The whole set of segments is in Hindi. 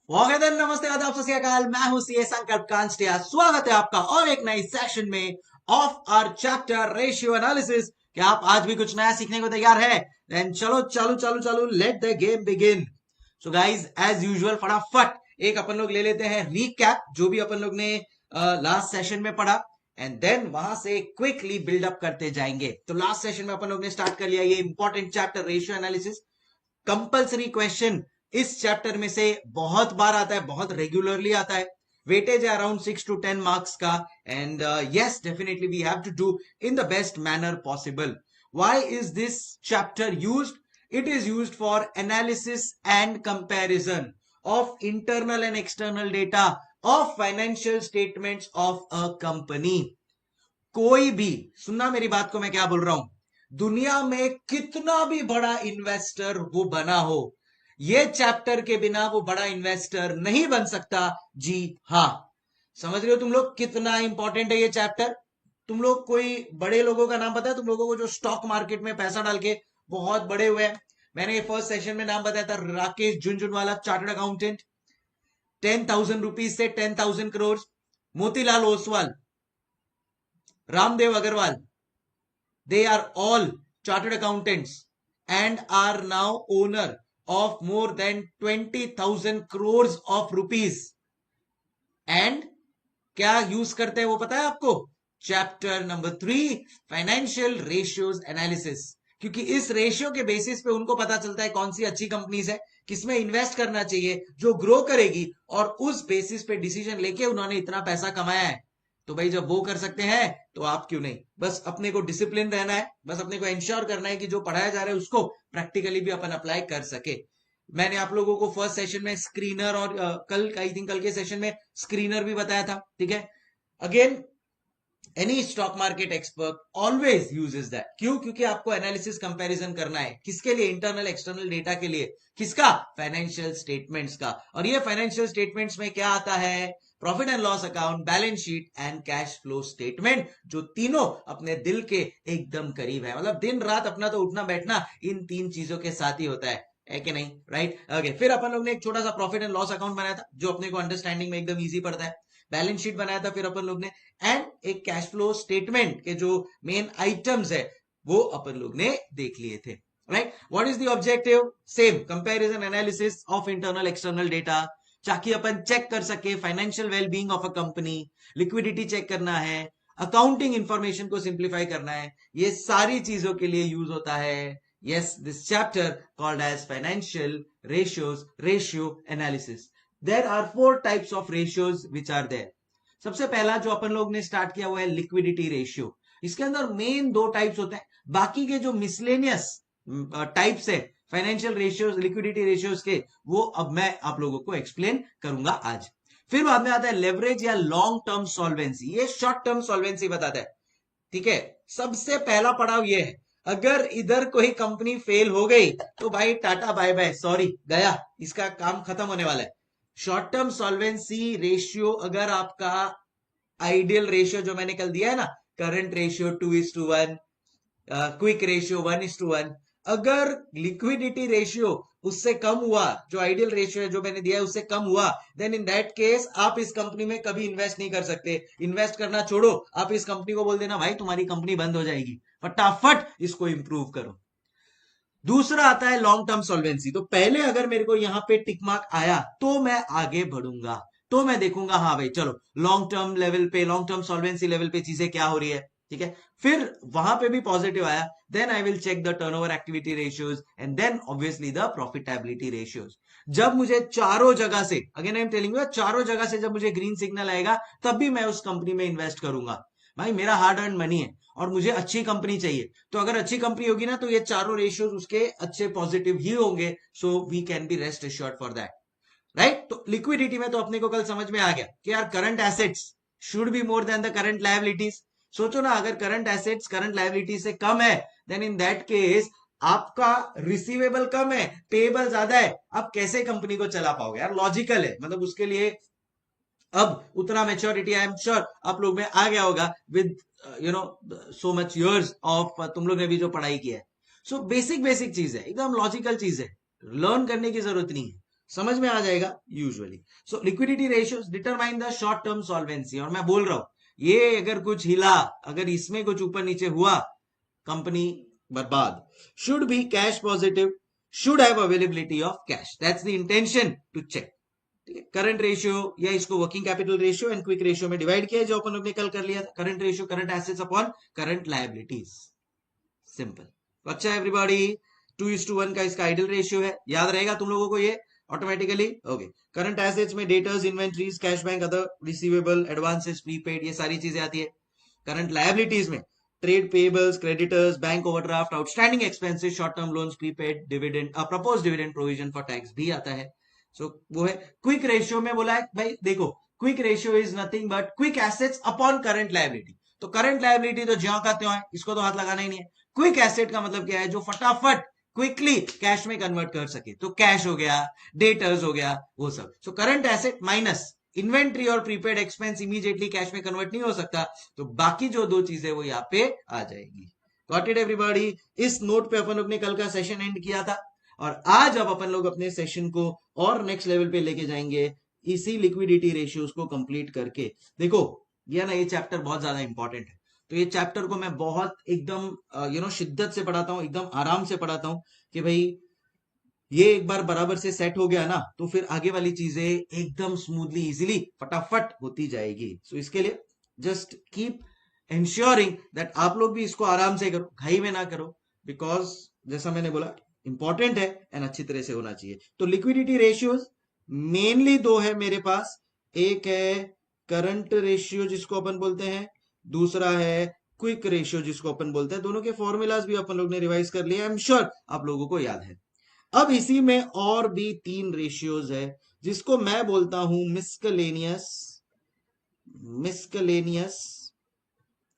वागेदन नमस्ते आदाब सत श्री अकाल। मैं हूं सीए संकल्प कांस्टिया। स्वागत है आपका और एक नई सेशन में of our chapter ratio analysis. क्या आप आज भी कुछ नया सीखने को तैयार है? देन चलो चालू चालू चालू, let the game begin. So guys, as usual फटाफट एक अपन लोग ले लेते हैं रीकैप, जो भी अपन लोग ने लास्ट सेशन में पढ़ा, एंड देन वहां से क्विकली बिल्डअप करते जाएंगे। तो लास्ट सेशन में अपन लोग ने स्टार्ट कर लिया ये important chapter ratio analysis. Compulsory question इस चैप्टर में से बहुत बार आता है, बहुत रेगुलरली आता है। वेटेज है अराउंड 6 to 10 मार्क्स का, and yes definitely we have to do in the best manner possible. Why is this chapter used? It is used for analysis and comparison of internal and external data of financial statements of a company। कोई भी, सुनना मेरी बात को, मैं क्या बोल रहा हूं, दुनिया में कितना भी बड़ा इन्वेस्टर वो बना हो, ये चैप्टर के बिना वो बड़ा इन्वेस्टर नहीं बन सकता। जी हाँ, समझ रहे हो तुम लोग कितना इंपॉर्टेंट है ये चैप्टर? तुम लोग कोई बड़े लोगों का नाम पता है तुम लोगों को, जो स्टॉक मार्केट में पैसा डाल के बहुत बड़े हुए हैं? मैंने फर्स्ट सेशन में नाम बताया था, Rakesh Jhunjhunwala, chartered accountant, 10,000 rupees से 10,000 crore. Motilal Oswal, Ramdev Agrawal, they are all chartered accountants and are now owner of more than 20,000 crores of rupees। and क्या यूज करते हैं वो पता है आपको? Chapter number 3, financial ratios analysis. क्योंकि इस रेशियो के बेसिस पे उनको पता चलता है कौन सी अच्छी कंपनीज है, किसमें इन्वेस्ट करना चाहिए, जो ग्रो करेगी, और उस बेसिस पे डिसीजन लेके उन्होंने इतना पैसा कमाया है। तो भाई जब वो कर सकते हैं तो आप क्यों नहीं? बस अपने को डिसिप्लिन रहना है, बस अपने को इंश्योर करना है कि जो पढ़ाया जा रहा है उसको प्रैक्टिकली भी अपन अप्लाई कर सके। मैंने आप लोगों को फर्स्ट सेशन में स्क्रीनर और कल आई थिंक कल के सेशन में स्क्रीनर भी बताया था, ठीक है? Again, any stock market expert always uses that. क्यों? क्योंकि आपको एनालिसिस कंपैरिजन करना है। किसके लिए? इंटरनल एक्सटर्नल डेटा के लिए। किसका? फाइनेंशियल स्टेटमेंट्स का। और ये फाइनेंशियल स्टेटमेंट्स में क्या आता है? Profit and loss account, balance sheet and cash flow statement, जो तीनों अपने दिल के एकदम करीब है। मतलब दिन रात अपना तो उठना बैठना इन तीन चीजों के साथ ही होता है कि नहीं? Right, okay. फिर अपन लोग ने एक छोटा सा प्रॉफिट एंड लॉस अकाउंट बनाया था, जो अपने को अंडरस्टैंडिंग में एकदम इजी पड़ता है। बैलेंस शीट बनाया था फिर अपन लोग ने, एंड एक कैश फ्लो स्टेटमेंट के जो मेन आइटम्स है वो अपन लोग ने देख लिए थे। Right, what is the objective? Same, comparison analysis of internal external data, ताकि अपन चेक कर सके financial wellbeing of a company, liquidity check करना है, अकाउंटिंग इंफॉर्मेशन को सिंप्लीफाई करना है। ये सारी चीजों के लिए यूज होता है yes this chapter called as financial ratios, ratio analysis। there are 4 types of ratios which are there। सबसे पहला जो अपन लोग ने स्टार्ट किया वो है लिक्विडिटी रेशियो। इसके अंदर मेन 2 टाइप्स होते हैं, बाकी के जो मिसलेनियस टाइप्स है फाइनेंशियल रेशियोज, लिक्विडिटी रेशियोज के, वो अब मैं आप लोगों को एक्सप्लेन करूंगा आज। फिर बाद में आता है लेवरेज या लॉन्ग टर्म सॉल्वेंसी। ये शॉर्ट टर्म सॉल्वेंसी बताता है, ठीक है? सबसे पहला पड़ाव ये है, अगर इधर कोई कंपनी फेल हो गई तो भाई टाटा बाय बाय, सॉरी, गया, इसका काम खत्म होने वाला है। शॉर्ट टर्म सॉल्वेंसी रेशियो अगर आपका आइडियल रेशियो जो मैंने कल दिया है ना, करंट रेशियो 2:1, क्विक रेशियो 1:1, अगर लिक्विडिटी रेशियो उससे कम हुआ, जो आइडियल रेशियो है जो मैंने दिया है उससे कम हुआ, देन इन दैट केस आप इस कंपनी में कभी इन्वेस्ट नहीं कर सकते। इन्वेस्ट करना छोड़ो, आप इस कंपनी को बोल देना भाई तुम्हारी कंपनी बंद हो जाएगी, फटाफट इसको इंप्रूव करो। दूसरा आता है लॉन्ग टर्म सॉल्वेंसी। तो पहले अगर मेरे को यहां पे टिक मार्क आया तो मैं आगे बढ़ूंगा, तो मैं देखूंगा हाँ भाई चलो लॉन्ग टर्म लेवल पे, लॉन्ग टर्म सॉल्वेंसी लेवल पे चीजें क्या हो रही है, ठीक है? फिर वहां पे भी पॉजिटिव आया, then I will check the turnover activity ratios and then obviously the profitability ratios. जब मुझे चारों जगह से, again I am telling you, चारों जगह से जब मुझे ग्रीन सिग्नल आएगा तब भी मैं उस कंपनी में इन्वेस्ट करूंगा। भाई मेरा हार्ड अर्न मनी है और मुझे अच्छी कंपनी चाहिए, तो अगर अच्छी कंपनी होगी ना तो ये चारों रेशियोज उसके अच्छे पॉजिटिव ही होंगे। So we can be rest assured for that, right? तो लिक्विडिटी में तो अपने को कल समझ में आ गया कि यार current assets should be more than the current liabilities. सोचो ना, अगर करंट एसेट्स करंट लायबिलिटी से कम है, देन इन दैट केस आपका रिसीवेबल कम है, पेएबल ज्यादा है, आप कैसे कंपनी को चला पाओगे यार? लॉजिकल है, मतलब उसके लिए अब उतना मेच्योरिटी आई एम श्योर आप लोग में आ गया होगा with you know so much years of, तुम लोग ने भी जो पढ़ाई की है। सो बेसिक बेसिक चीज है, एकदम लॉजिकल चीज है, लर्न करने की जरूरत नहीं है। समझ में आ जाएगा usually. So liquidity ratios determine the short term solvency. और मैं बोल रहा हूं ये अगर कुछ हिला, अगर इसमें कुछ ऊपर नीचे हुआ, कंपनी बर्बाद। Should be cash positive, should have availability of cash, that's the intention to check. Current ratio या इसको working capital ratio and quick ratio में डिवाइड किया, जो अपन लोग ने कल कर लिया था। Current ratio current assets upon current liabilities, simple. अच्छा एवरीबॉडी, 2:1 का इसका आइडल रेशियो है, याद रहेगा तुम लोगों को ये ऑटोमेटिकली। ओके, करंट एसेट्स में debtors, inventories, cash bank, other receivable, advances, prepaid, ये सारी चीजें आती है। करंट लायबिलिटीज में trade payables, creditors, bank overdraft, outstanding expenses, short term loans, prepaid, dividend, propose dividend, provision for tax भी आता है। सो वो है। क्विक रेशियो में बोला है भाई देखो, quick ratio is nothing but quick assets upon current liability. तो करंट लायबिलिटी तो ज्यों का त्यों है, इसको तो हाथ लगाना ही नहीं है। क्विक एसेट का मतलब क्या है, जो फटाफट क्विकली कैश में कन्वर्ट कर सके, तो कैश हो गया, डेटर्स हो गया, वो सब। So current asset minus inventory और प्रीपेड एक्सपेंस इमीडिएटली कैश में कन्वर्ट नहीं हो सकता, तो बाकी जो दो चीजें वो यहाँ पे आ जाएगी। Got it everybody? इस नोट पे अपन लोग ने कल का सेशन एंड किया था, और आज अब अपन लोग अपने सेशन को और नेक्स्ट लेवल पे लेके जाएंगे इसी लिक्विडिटी रेशियोज को कंप्लीट करके। देखो ये ना, ये चैप्टर बहुत ज्यादा इंपॉर्टेंट है, तो ये चैप्टर को मैं बहुत एकदम शिद्दत से पढ़ाता हूँ, एकदम आराम से पढ़ाता हूँ कि भाई ये एक बार बराबर से सेट हो गया ना, तो फिर आगे वाली चीजें एकदम स्मूथली इजीली फटाफट होती जाएगी। सो इसके लिए जस्ट कीप इंश्योरिंग दैट आप लोग भी इसको आराम से करो, घाई में ना करो, बिकॉज जैसा मैंने बोला इंपॉर्टेंट है एंड अच्छी तरह से होना चाहिए। तो लिक्विडिटी रेशियोज मेनली दो है मेरे पास, एक है करंट रेशियो जिसको अपन बोलते हैं, दूसरा है क्विक रेशियो जिसको अपन बोलते हैं। दोनों के फॉर्मूलाज भी अपन लोग ने रिवाइज कर लिए, आई एम श्योर आप लोगों को याद है। अब इसी में और भी 3 रेशियोज है जिसको मैं बोलता हूं miscellaneous miscellaneous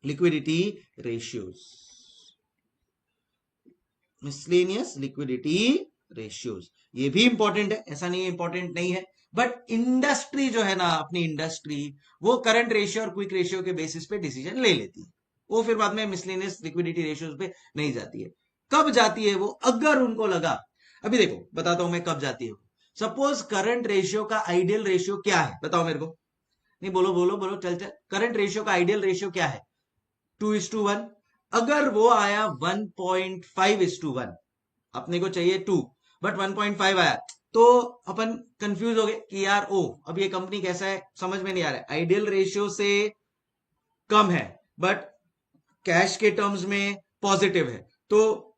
liquidity ratios. Miscellaneous liquidity ratios ये भी इंपॉर्टेंट है, ऐसा नहीं है इंपॉर्टेंट नहीं है, बट इंडस्ट्री जो है ना, अपनी इंडस्ट्री, वो करंट रेशियो और क्विक रेशियो के बेसिस पे डिसीजन ले लेती है। वो फिर बाद में मिसलेनियस लिक्विडिटी रेशियोज पे नहीं जाती है। कब जाती है वो? अगर उनको लगा, अभी देखो बताता हूं मैं कब जाती है। सपोज करंट रेशियो का आइडियल रेशियो क्या है, बताओ मेरे को। नहीं, बोलो बोलो बोलो, चल चल, करंट रेशियो का आइडियल रेशियो क्या है? 2:1। अगर वो आया 1.5:1, अपने को चाहिए 2 बट 1.5 आया, तो अपन कंफ्यूज हो गए कि यार ओ अब ये कंपनी कैसा है, समझ में नहीं आ रहा है। आइडियल रेशियो से कम है बट कैश के टर्म्स में पॉजिटिव है, तो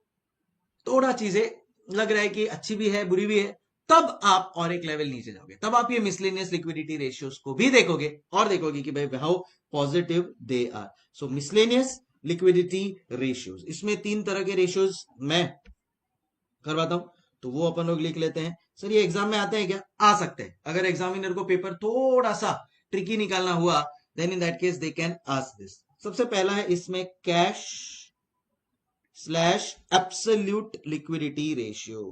थोड़ा चीजें लग रहा है कि अच्छी भी है बुरी भी है, तब आप और एक लेवल नीचे जाओगे, तब आप ये मिसलेनियस लिक्विडिटी रेशियोज को भी देखोगे और देखोगे कि भाई how positive they are. So miscellaneous liquidity ratios, इसमें 3 तरह के रेशियोज मैं करवाता हूं, तो वो अपन लोग लिख लेते हैं। सर ये एग्जाम में आते हैं क्या? आ सकते हैं। अगर एग्जामिनर को पेपर थोड़ा सा ट्रिकी निकालना हुआ, then in that case they can ask this. सबसे पहला है इसमें cash slash absolute liquidity ratio.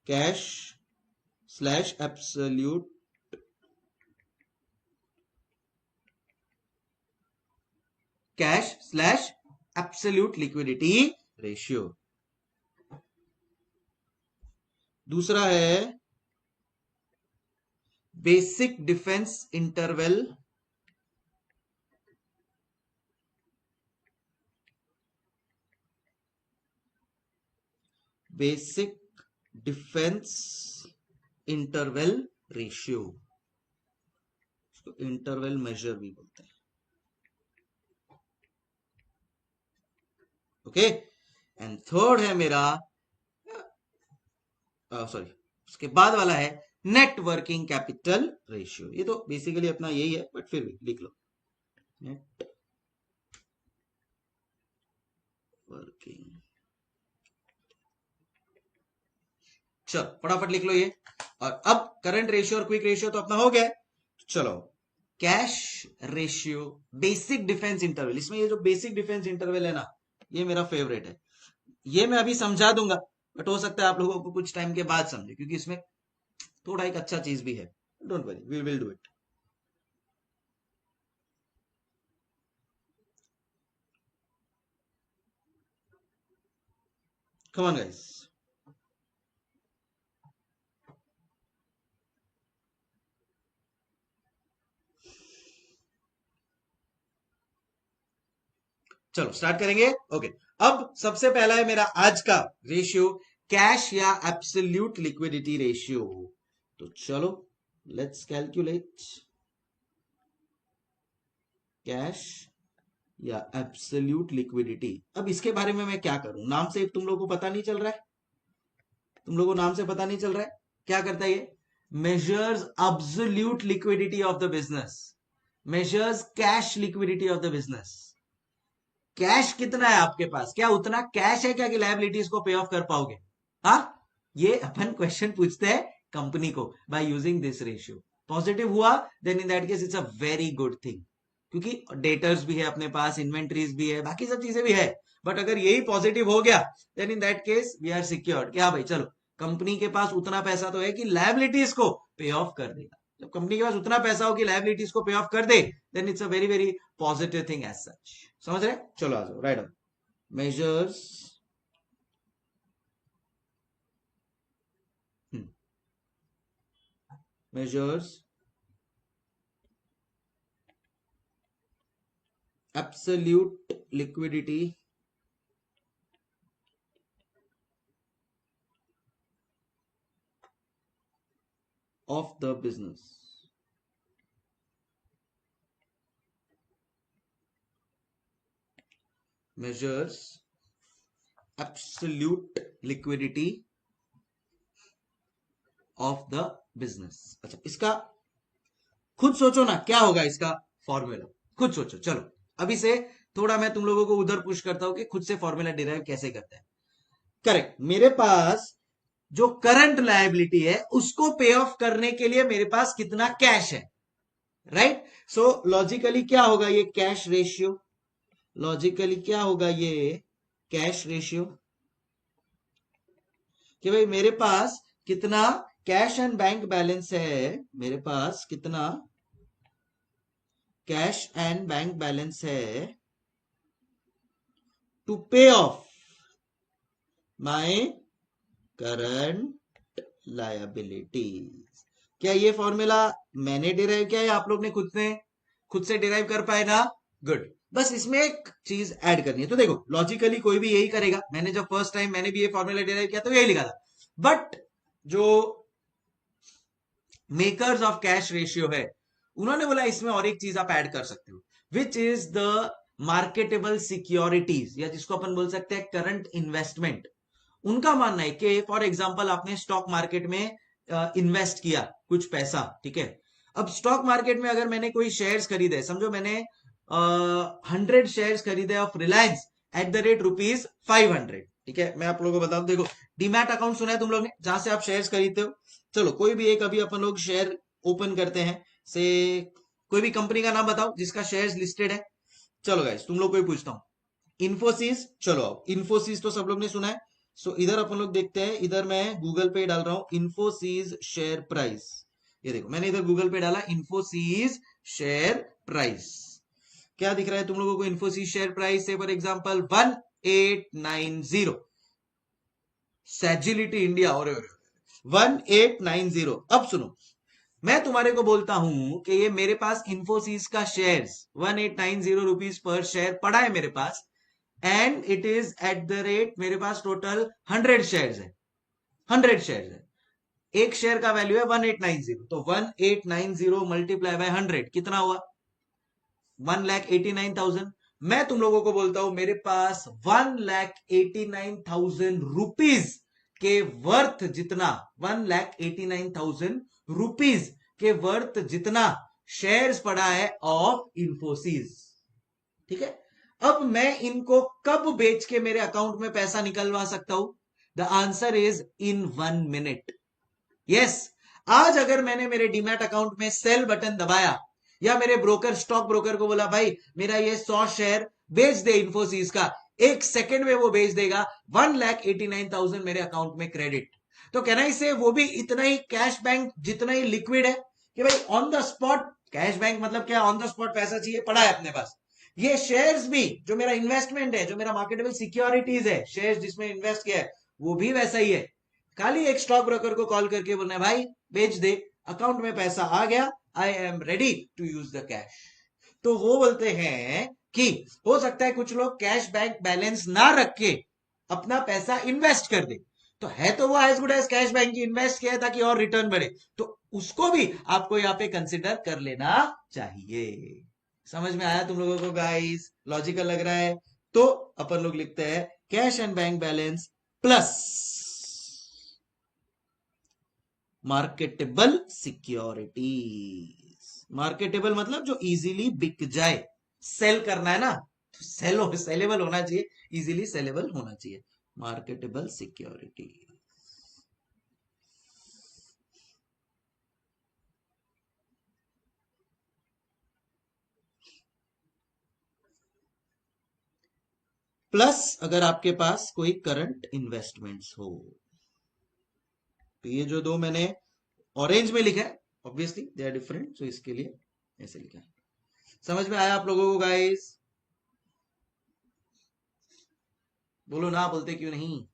Cash slash absolute cash slash absolute liquidity ratio. दूसरा है basic defence interval basic defence interval ratio, interval measure भी बोलते हैं। ओके, एंड थर्ड है मेरा सॉरी उसके बाद वाला है नेट वर्किंग कैपिटल रेशियो। ये तो बेसिकली अपना यही है बट फिर भी लिख लो, नेट वर्किंग। चलो फटाफट लिख लो ये। और अब करंट रेशियो और क्विक रेशियो तो अपना हो गया, चलो cash ratio basic defence interval. इसमें ये जो बेसिक डिफेंस इंटरवल है ना, ये मेरा फेवरेट है। ये मैं अभी समझा दूंगा बट हो सकता है आप लोगों को कुछ टाइम के बाद समझे, क्योंकि इसमें थोड़ा एक अच्छा चीज भी है। Don't worry, we will do it. Come on guys, चलो स्टार्ट करेंगे। ओके, अब सबसे पहला है मेरा आज का रेशियो, कैश या एब्सोल्यूट लिक्विडिटी रेशियो। तो चलो लेट्स कैलकुलेट कैश या एब्सोल्यूट लिक्विडिटी। अब इसके बारे में मैं क्या करूं, नाम से तुम लोगों को पता नहीं चल रहा है, तुम लोगों को नाम से पता नहीं चल रहा है क्या करता है ये? Measures absolute liquidity of the business, measures cash liquidity of the business. Cash कितना है आपके पास, क्या उतना कैश है क्या कि लायबिलिटीज को पे ऑफ कर पाओगे? हाँ, ये अपन क्वेश्चन पूछते हैं कंपनी को by using this ratio. Positive हुआ then in that case it's a very good thing, क्योंकि डेटर्स भी है अपने पास, इन्वेंट्रीज भी है, बाकी सब चीजें भी है। बट अगर यही पॉजिटिव हो गया then in that case we are secured. क्या भाई, चलो कंपनी के पास उतना पैसा तो है कि लायबिलिटीज को पे ऑफ कर देगा। जब कंपनी के पास उतना पैसा हो कि लायबिलिटीज को पे ऑफ कर दे then it's a very very positive thing as such. समझ रहे? चलो आ जाओ, right down measures measures absolute liquidity of the business। measures absolute liquidity of the business। अच्छा, इसका खुद सोचो ना क्या होगा इसका फॉर्मूला, खुद सोचो। चलो अभी से थोड़ा मैं तुम लोगों को उधर पुश करता हूं कि खुद से फॉर्मूला डिराइव कैसे करते हैं। करेक्ट, मेरे पास जो करंट लायबिलिटी है उसको पे ऑफ करने के लिए मेरे पास कितना कैश है, राइट? सो लॉजिकली क्या होगा ये कैश रेशियो, लॉजिकली क्या होगा ये कैश रेशियो, कि भाई मेरे पास कितना कैश एंड बैंक बैलेंस है, मेरे पास कितना कैश एंड बैंक बैलेंस है टू पे ऑफ माय करंट लायबिलिटीज। क्या ये फॉर्मूला मैंने डिराइव किया है, आप लोग ने खुद से डिराइव कर पाए ना? गुड। बस इसमें एक चीज ऐड करनी है। तो देखो लॉजिकली कोई भी यही करेगा, मैंने जब फर्स्ट टाइम मैंने भी ये फॉर्मूला डिराइव किया तो यही लिखा था। बट जो मेकर्स ऑफ कैश रेशियो है उन्होंने बोला इसमें और एक चीज आप ऐड कर सकते हो, which is the marketable securities, या जिसको अपन बोल सकते हैं करंट इन्वेस्टमेंट। उनका मानना है कि फॉर एग्जांपल आपने स्टॉक मार्केट में इन्वेस्ट किया कुछ पैसा, ठीक है? अब स्टॉक मार्केट में अगर मैंने कोई शेयर्स खरीदे, समझो मैंने 100 शेयर्स खरीदे of Reliance eight the rate ₹500, ठीक है? मैं आप लोगों को बता दूं, देखो डीमैट अकाउंट सुना है तुम लोग ने, जहां से आप शेयर्स खरीदते हो। चलो कोई भी एक अभी अपन लोग शेयर ओपन करते हैं, से कोई भी कंपनी का नाम बताओ जिसका शेयर्स लिस्टेड है। चलो गाइस तुम लोग को ही पूछता हूँ, इन्फोसिस। चलो आओ, इन्फोसिस तो सब लोग ने सुना है। सो इधर अपन लोग देखते हैं, इधर मैं गूगल पे डाल रहा हूं इन्फोसिस शेयर प्राइस। ये देखो मैंने इधर गूगल पे डाला इन्फोसिस शेयर प्राइस। क्या दिख रहा है तुम लोगों को? इन्फोसिस शेयर प्राइस से फॉर एग्जांपल 1890, सैजिलिटी इंडिया, और 1890। अब सुनो, मैं तुम्हारे को बोलता हूं कि ये मेरे पास इन्फोसिस का शेयर्स 1890 रुपीज पर शेयर पड़ा है मेरे पास, and it is at the rate, मेरे पास टोटल 100 शेयर्स है, 100 शेयर्स है, एक शेयर का वैल्यू है 1890, तो 1890 मल्टीप्लाई बाय 100 कितना हुआ? 1,89,000। मैं तुम लोगों को बोलता हूं मेरे पास 1,89,000 रुपीज के वर्थ जितना, 1,89,000 रुपीज के वर्थ जितना शेयर्स पड़ा है ऑफ इन्फोसिस, ठीक है? अब मैं इनको कब बेच के मेरे अकाउंट में पैसा निकलवा सकता हूं? The answer is in 1 minute. Yes, आज अगर मैंने मेरे डीमैट अकाउंट में सेल बटन दबाया, या मेरे ब्रोकर, स्टॉक ब्रोकर को बोला भाई मेरा ये 100 शेयर बेच दे इन्फोसिस का, एक सेकंड में वो बेच देगा, 1,89,000 मेरे अकाउंट में क्रेडिट। तो कहना इसे वो भी इतना ही कैश बैंक जितना ही लिक्विड है कि भाई on the spot, cash bank मतलब क्या, ऑन द स्पॉट पैसा चाहिए पड़ा है अपने पास। ये शेयर्स भी जो मेरा इन्वेस्टमेंट है, जो मेरा मार्केटेबल सिक्योरिटीज है, शेयर्स जिसमें इन्वेस्ट किया है, वो भी वैसा ही है। खाली एक स्टॉक ब्रोकर को कॉल करके बोलना है भाई बेच दे, अकाउंट में पैसा आ गया, I am ready to use the cash. तो वो बोलते हैं कि हो सकता है कुछ लोग कैश बैंक बैलेंस ना रख के अपना पैसा इन्वेस्ट कर दे, तो है तो वो as good as cash bank की, इन्वेस्ट किया है ताकि और रिटर्न बढ़े, तो उसको भी आपको यहाँ पे कंसिडर कर लेना चाहिए। समझ में आया तुम लोगों को गाइस? लॉजिकल लग रहा है? तो अपन लोग लिखते हैं cash and bank balance plus marketable securities. Marketable मतलब जो इजीली बिक जाए, सेल करना है ना, तो सेलेबल होना चाहिए, इजीली सेलेबल होना चाहिए, मार्केटेबल सिक्योरिटी। प्लस अगर आपके पास कोई करंट इन्वेस्टमेंट्स हो, तो ये जो दो मैंने ऑरेंज में लिखा है, ऑब्वियसली दे आर डिफरेंट, सो इसके लिए ऐसे लिखा है। समझ में आया आप लोगों को गाइस? बोलो ना, बोलते क्यों नहीं?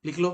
लिख लो।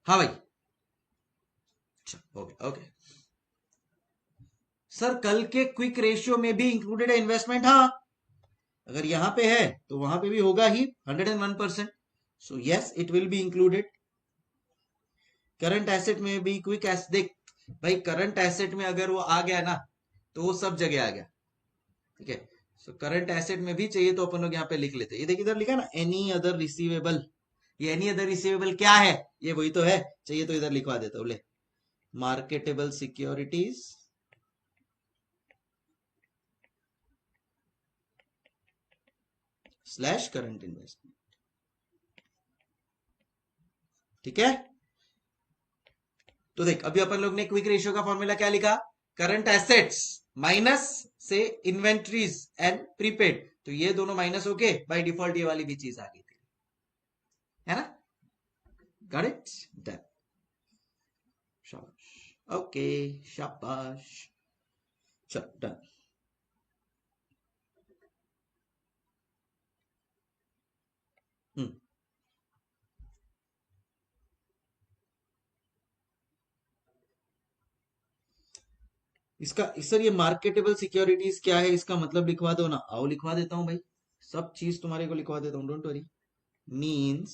हाँ भाई, अच्छा ओके ओके। सर कल के क्विक रेशियो में भी इंक्लूडेड है इन्वेस्टमेंट? हाँ, अगर यहां पे है तो वहां पे भी होगा ही 101%। So yes, it will be included. Current asset में भी क्विक एस देख भाई, करंट एसेट में अगर वो आ गया ना, तो वो सब जगह आ गया, ठीक है। सो करंट एसेट में भी चाहिए तो अपन लोग यहाँ पे लिख लेते। ये देखिए इधर लिखा ना, एनी अदर रिसीवेबल। ये एनी अदर रिसीवेबल क्या है? ये वही तो है, चाहिए तो इधर लिखवा देता हूँ, ले, marketable securities slash current investment, ठीक है। तो देख, अभी अपन लोग ने क्विक रेशियो का फॉर्मूला क्या लिखा? करंट एसेट्स माइनस से इन्वेंट्रीज एंड प्रीपेड, तो ये दोनों माइनस होके बाय डिफॉल्ट ये वाली भी चीज आ गई थी, है ना? Got it? डन। शाबाश, ओके, शाबाश, चल डन। हम्म, इसका सर ये मार्केटेबल सिक्योरिटीज क्या है, इसका मतलब लिखवा दो ना। आओ लिखवा देता हूं भाई, सब चीज तुम्हारे को लिखवा देता हूं, डोंट वरी। मीन्स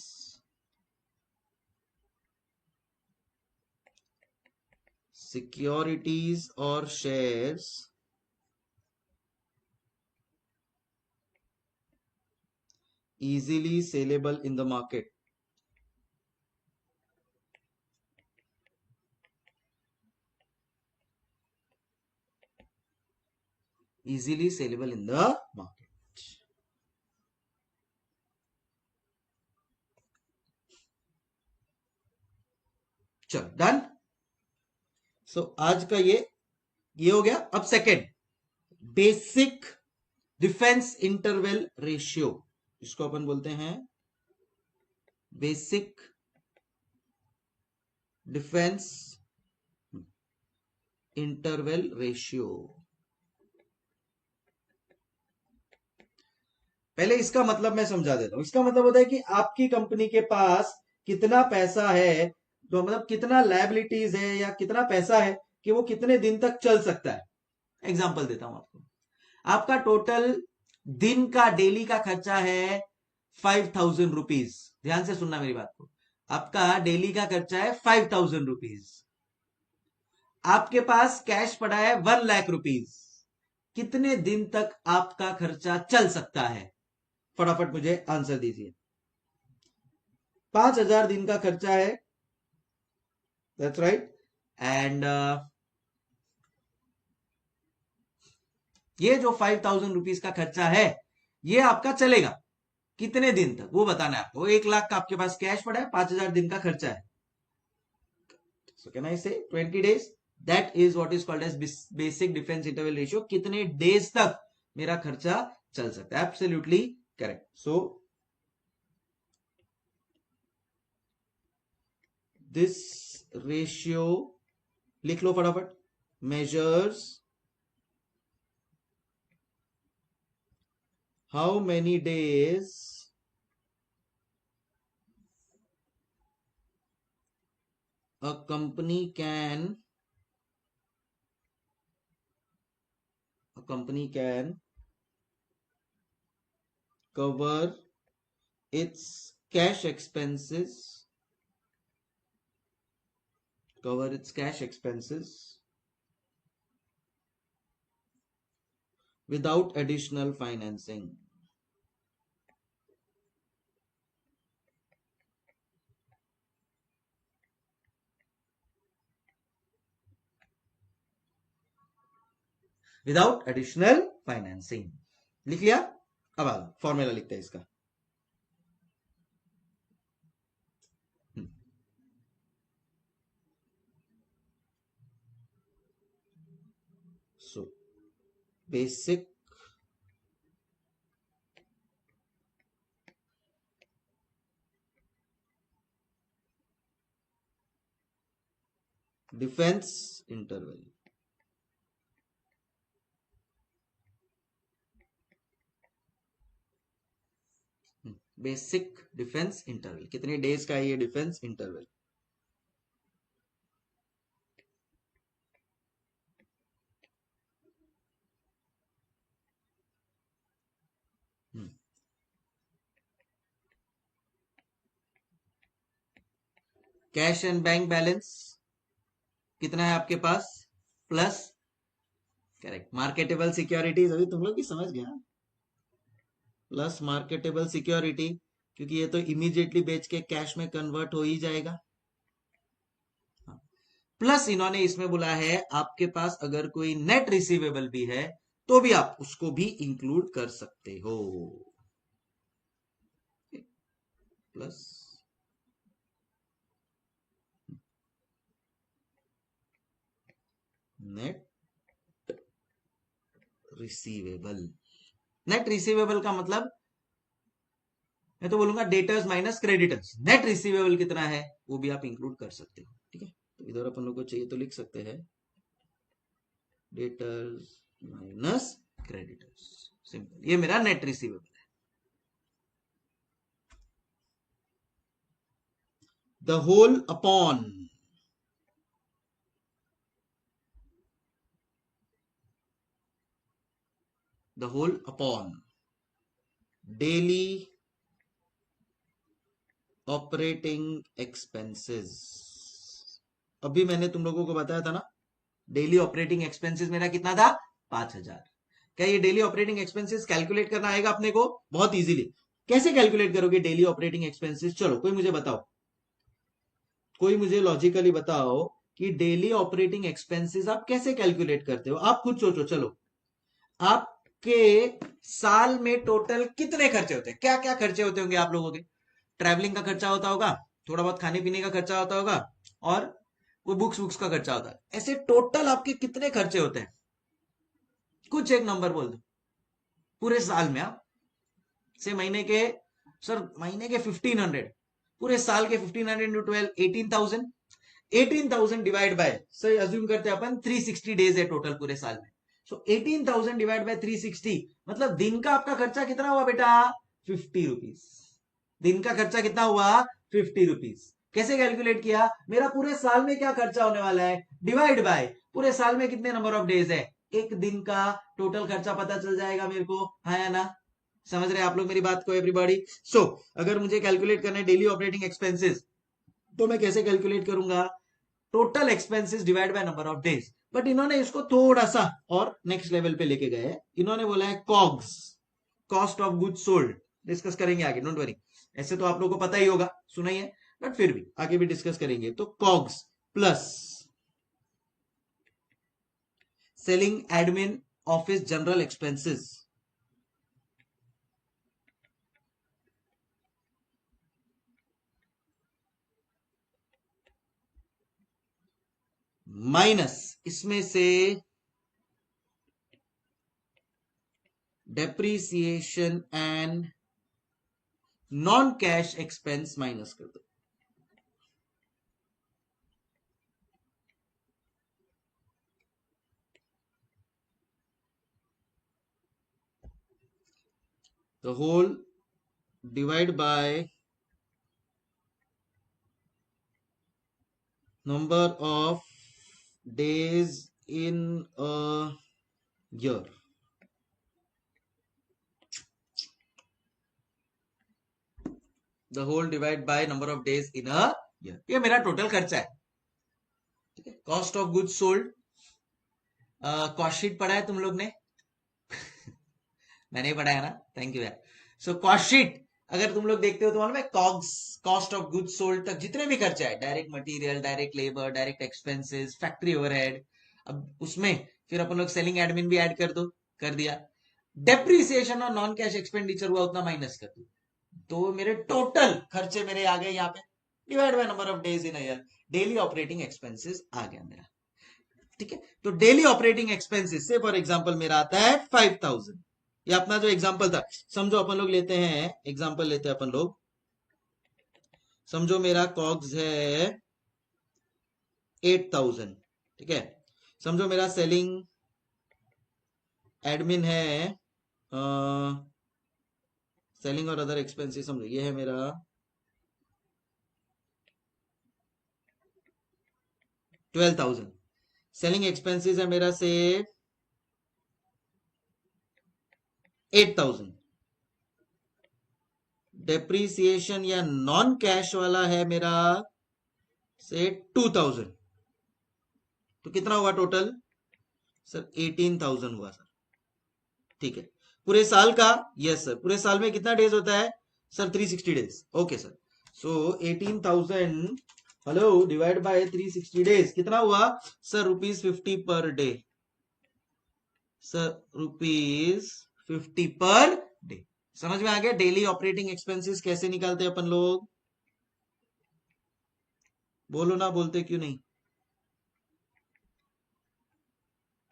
सिक्योरिटीज और shares easily sellable in the market. Easily sellable in the market. चलो डन। सो आज का ये हो गया। अब second, basic defence interval ratio, इसको अपन बोलते हैं बेसिक डिफेंस इंटरवल रेशियो। पहले इसका मतलब मैं समझा देता हूं। इसका मतलब होता है कि आपकी कंपनी के पास कितना पैसा है, तो मतलब कितना लायबिलिटीज है या कितना पैसा है कि वो कितने दिन तक चल सकता है। एग्जांपल देता हूं आपको। आपका टोटल दिन का डेली का खर्चा है 5,000 रुपीज। ध्यान से सुनना मेरी बात को। आपका डेली का खर्चा है 5,000 रुपीज। आपके पास कैश पड़ा है 1 लाख रुपीज, कितने दिन तक आपका खर्चा चल सकता है? फटाफट मुझे आंसर दीजिए। 5,000 दिन का खर्चा है, दैट्स राइट। एंड ये जो 5,000 रुपीज का खर्चा है, ये आपका चलेगा कितने दिन तक, वो बताना है आपको। 1 लाख का आपके पास कैश पड़ा है, 5,000 दिन का खर्चा है, so can I say 20 days? That is what is called as basic defense interval ratio. कितने डेज तक मेरा खर्चा चल सकता है? Absolutely correct. So this ratio लिख लो फटाफट, measures how many days a company can cover its cash expenses without additional financing. Without additional financing लिख लिया। अब आ फॉर्मूला लिखते हैं इसका। So basic defence interval, basic defence interval कितने डेज का है ये defence interval? Cash and bank balance कितना है आपके पास, प्लस करेक्ट मार्केटेबल सिक्योरिटीज, अभी तुम लोग भी समझ गया, प्लस मार्केटेबल सिक्योरिटी, क्योंकि ये तो इमीडिएटली बेच के कैश में कन्वर्ट हो ही जाएगा। प्लस इन्होंने इसमें बोला है आपके पास अगर कोई नेट रिसीवेबल भी है तो भी आप उसको भी इंक्लूड कर सकते हो, plus net receivable. Net receivable का मतलब मैं तो बोलूंगा debtors minus creditors. Net receivable कितना है वो भी आप इंक्लूड कर सकते हो, ठीक है। तो इधर अपन लोग को चाहिए तो लिख सकते हैं डेटर्स माइनस क्रेडिटर्स, सिंपल। ये मेरा नेट रिसीवेबल है। The whole upon daily operating expenses. अभी मैंने तुम लोगों को बताया था ना, डेली ऑपरेटिंग एक्सपेंसेस मेरा कितना था, 5,000। क्या ये डेली ऑपरेटिंग एक्सपेंसेस कैलकुलेट करना आएगा अपने को? बहुत इजीली। कैसे कैलकुलेट करोगे डेली ऑपरेटिंग एक्सपेंसेस? चलो कोई मुझे बताओ, कोई मुझे लॉजिकली बताओ कि डेली ऑपरेटिंग एक्सपेंसेस आप कैसे कैलकुलेट करते हो? आप खुद सोचो। चलो, आपके साल में टोटल कितने खर्चे होते हैं? क्या क्या खर्चे होते होंगे आप लोगों के? ट्रैवलिंग का खर्चा होता होगा, थोड़ा बहुत खाने पीने का खर्चा होता होगा, और वो बुक्स का खर्चा होता है। ऐसे टोटल आपके कितने खर्चे होते हैं? कुछ एक नंबर बोल दो पूरे साल में। आप से महीने के, सर महीने के 1,500, पूरे साल के 1,500 into 12, 18,000। 18,000 divide by, sir assume करते हैं अपन 360 डेज है टोटल पूरे साल में। सो 18,000 डिवाइड बाय 360, मतलब दिन का आपका खर्चा कितना हुआ बेटा? 50 रुपीज। दिन का खर्चा कितना हुआ? 50 रुपीज। कैसे कैलकुलेट किया? मेरा पूरे साल में क्या खर्चा होने वाला है, डिवाइड बाय पूरे साल में कितने नंबर ऑफ डेज है, एक दिन का टोटल खर्चा पता चल जाएगा मेरे को, हाँ या ना? समझ रहे आप लोग मेरी बात को एवरीबॉडी? सो अगर मुझे कैलकुलेट करना है डेली ऑपरेटिंग एक्सपेंसेस, तो मैं कैसे कैलकुलेट करूंगा? Total expenses divide by number of days. But इन्होंने इसको थोड़ा सा और नेक्स्ट लेवल पे लेके गए। इन्होंने बोला है COGS, cost of goods sold. Discuss करेंगे आगे, डोंट वरी। ऐसे तो आप लोगों को पता ही होगा, सुना ही है, बट फिर भी आगे भी डिस्कस करेंगे। तो COGS plus selling admin office general expenses minus इसमें से depreciation and non cash expense minus कर दो। The whole divide by number of days in a year। The whole divide by number of days in a year। ये मेरा टोटल खर्चा है, ठीक है। Cost of goods sold, cost sheet पढ़ा है तुम लोग ने? मैंने ही पढ़ा है ना, थैंक यू यार। सो कॉस्ट शीट अगर तुम लोग देखते हो तो मालूम है, COGS cost of goods sold तक जितने भी खर्चा है, direct material, direct labour, direct expenses, factory overhead, अब उसमें फिर अपन लोग सेलिंग एडमिन भी ऐड कर दो, कर दिया। डेप्रीसिएशन और नॉन कैश एक्सपेंडिचर हुआ उतना माइनस कर दो, तो मेरे टोटल खर्चे मेरे आ गए यहाँ पे divide by number of days in a year. Daily operating expenses आ गया मेरा, ठीक है। तो डेली ऑपरेटिंग एक्सपेंसेस से फॉर एग्जांपल मेरा आता है 5000। ये अपना जो एग्जांपल था, समझो अपन लोग लेते हैं एग्जांपल, लेते हैं अपन लोग, समझो मेरा कॉग्स है 8000, ठीक है। समझो मेरा सेलिंग एडमिन है सेलिंग और अदर एक्सपेंसेस, समझो ये है मेरा 12000। सेलिंग एक्सपेंसेस है मेरा से 8000। डेप्रीसिएशन या नॉन कैश वाला है मेरा से 2000। तो कितना हुआ टोटल सर? 18000 हुआ सर, ठीक है। पूरे साल का? Yes sir. पूरे साल में कितना डेज होता है sir? 360 days. Okay sir. So 18000 hello divide by 360 days कितना हुआ sir? ₹50 per day sir, ₹50 per day. समझ में आ गया डेली ऑपरेटिंग एक्सपेंसेस कैसे निकालते हैं अपन लोग? बोलो ना, बोलते क्यों नहीं?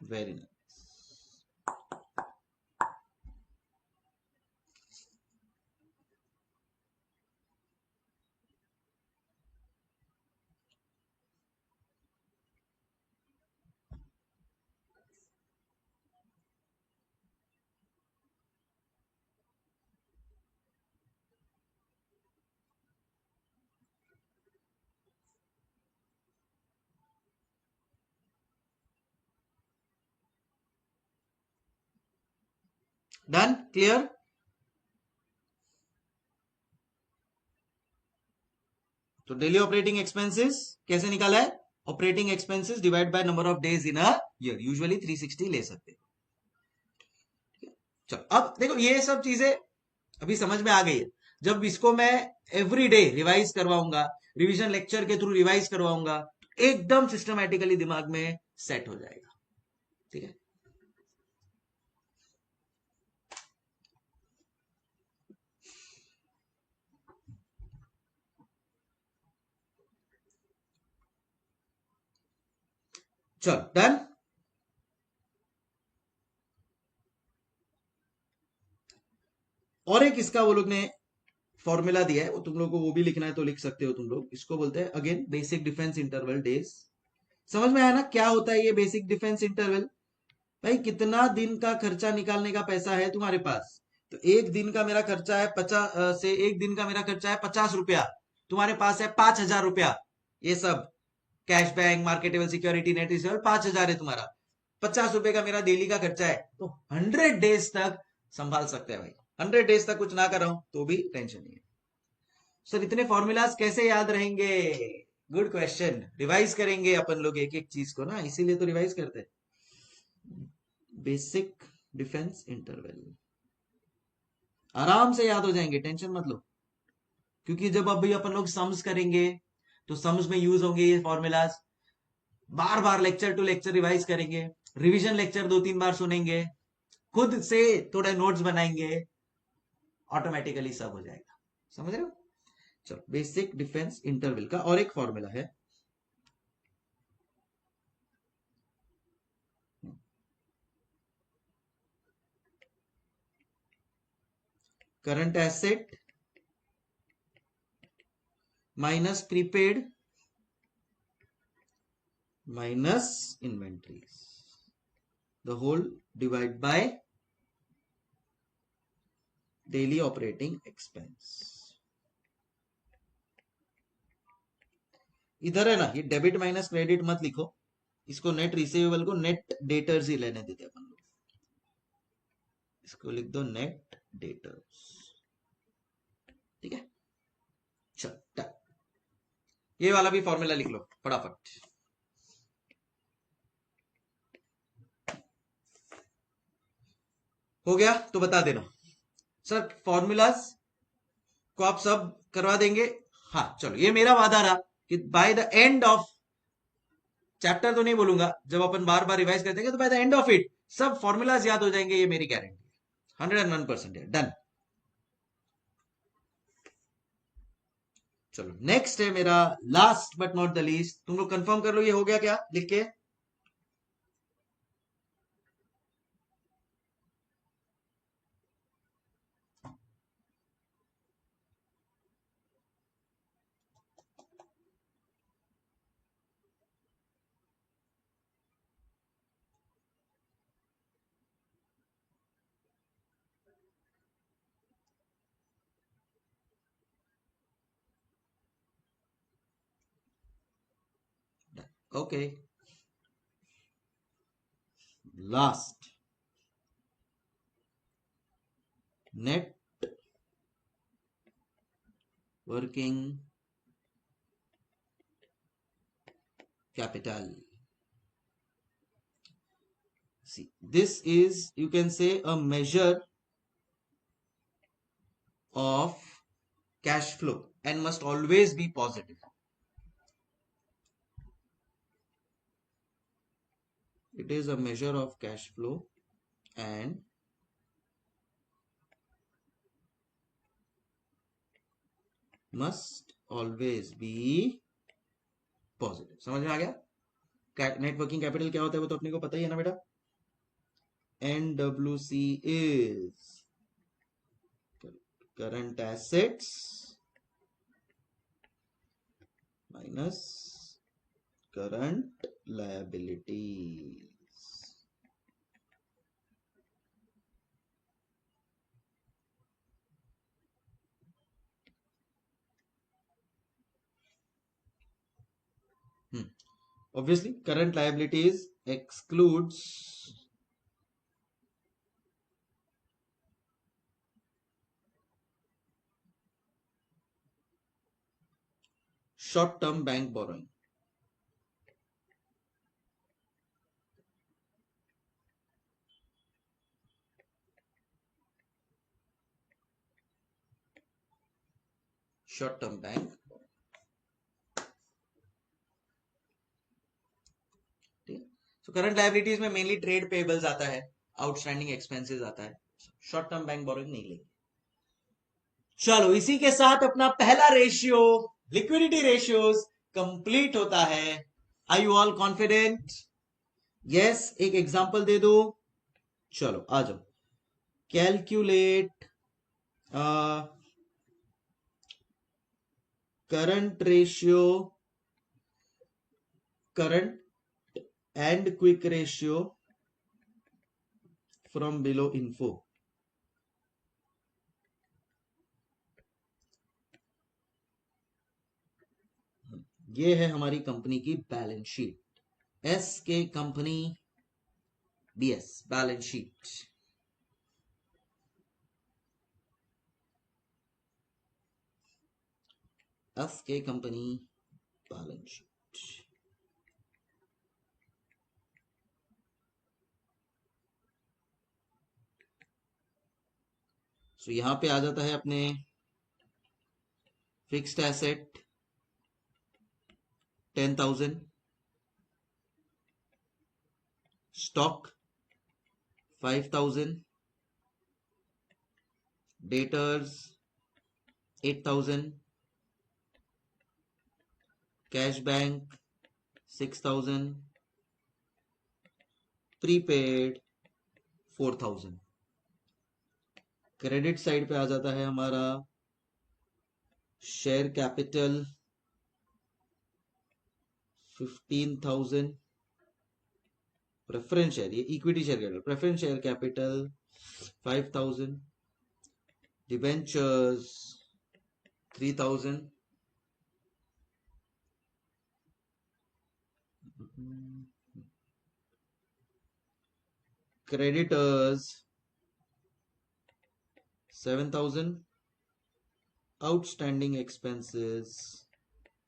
Very nice. डन? क्लियर? तो डेली ऑपरेटिंग एक्सपेंसेस कैसे निकाला है? Operating expenses divide by number of days in a year, usually 360 ले सकते हैं। चलो अब देखो, ये सब चीजें अभी समझ में आ गई है। जब इसको मैं एवरी डे रिवाइज करवाऊंगा, रिवीजन लेक्चर के थ्रू रिवाइज करवाऊंगा, एकदम सिस्टमैटिकली दिमाग में सेट हो जाएगा, ठीक है। चलो डन। और एक इसका वो लोग ने फॉर्मूला दिया है, वो तुम लोग को वो भी लिखना है तो लिख सकते हो तुम लोग। इसको बोलते हैं again basic defence interval days. समझ में आया ना क्या होता है ये बेसिक डिफेंस इंटरवल? भाई कितना दिन का खर्चा निकालने का पैसा है तुम्हारे पास, तो एक दिन का मेरा खर्चा है 50 से एक दिन का मेरा खर्चा है 50 रुपया, तुम्हारे पास है 5000 रुपया। ये सब cash bank, marketable security, net receivable 5000 है तुम्हारा। 50 रुपए का मेरा डेली का खर्चा है, तो 100 डेज तक संभाल सकते हैं भाई। 100 डेज तक कुछ ना कर रहा हूं तो भी टेंशन नहीं है। सर इतने फॉर्मूलाज कैसे याद रहेंगे? Good question. रिवाइज करेंगे अपन लोग एक एक चीज को ना, इसीलिए तो रिवाइज करते हैं। बेसिक डिफेंस इंटरवल आराम से याद हो जाएंगे, टेंशन मत लो। क्योंकि जब अभी अपन लोग सम्स करेंगे तो सम्स में यूज होंगे ये formulas. Bar bar lecture to lecture revise करेंगे, रिवीजन लेक्चर 2-3 बार सुनेंगे, खुद से थोड़े नोट्स बनाएंगे, ऑटोमेटिकली सब हो जाएगा। समझ रहे हो? चलो, बेसिक डिफेंस इंटरवल का और एक फॉर्मूला है। Current asset minus prepaid minus inventories, the whole divide by daily operating expense. इधर है ना, ये डेबिट माइनस क्रेडिट मत लिखो, इसको नेट रिसीवेबल को नेट डेटर्स ही लेने देते अपन लोग। इसको लिख दो नेट डेटर्स। ठीक है, चल ये वाला भी फॉर्मूला लिख लो फटाफट। हो गया तो बता देना सर, फॉर्मूलाज को आप सब करवा देंगे। हाँ चलो, ये मेरा वादा रहा कि by the end of chapter तो नहीं बोलूंगा, जब अपन बार बार रिवाइज करते हैं तो by the end of it सब फॉर्मूलाज याद हो जाएंगे, ये मेरी गारंटी 101% है। डन। चलो नेक्स्ट है मेरा last but not the least. तुम लोग कंफर्म कर लो ये हो गया क्या लिख के। Okay, last net working capital. See, this is, you can say, a measure of cash flow and must always be positive. It is a measure of cash flow and must always be positive. समझ में आ गया? नेट वर्किंग कैपिटल क्या होता है वो तो अपने को पता ही है ना बेटा। NWC is current assets minus current liabilities. Obviously, current liabilities excludes short-term bank borrowing. Short-term bank. So current liabilities में mainly trade payables आता है, outstanding expenses आता है, short term bank borrowing नहीं लेंगे। चलो इसी के साथ अपना पहला रेशियो लिक्विडिटी रेशियोज कंप्लीट होता है। Are you all confident? Yes, एक एग्जांपल दे दो। चलो आ जाओ, calculate current ratio, current and quick ratio from below info. ये है हमारी कंपनी की balance sheet, S K company BS balance sheet. S K company balance sheet. So यहां पे आ जाता है अपने fixed asset 10,000, stock 5,000, debtors 8,000, cash bank 6,000, prepaid 4,000। Credit side पे आ जाता है हमारा शेयर कैपिटल 15,000, प्रेफरेंस शेयर, ये equity share capital, preference share capital 5,000, debentures 3,000, creditors 7,000, outstanding expenses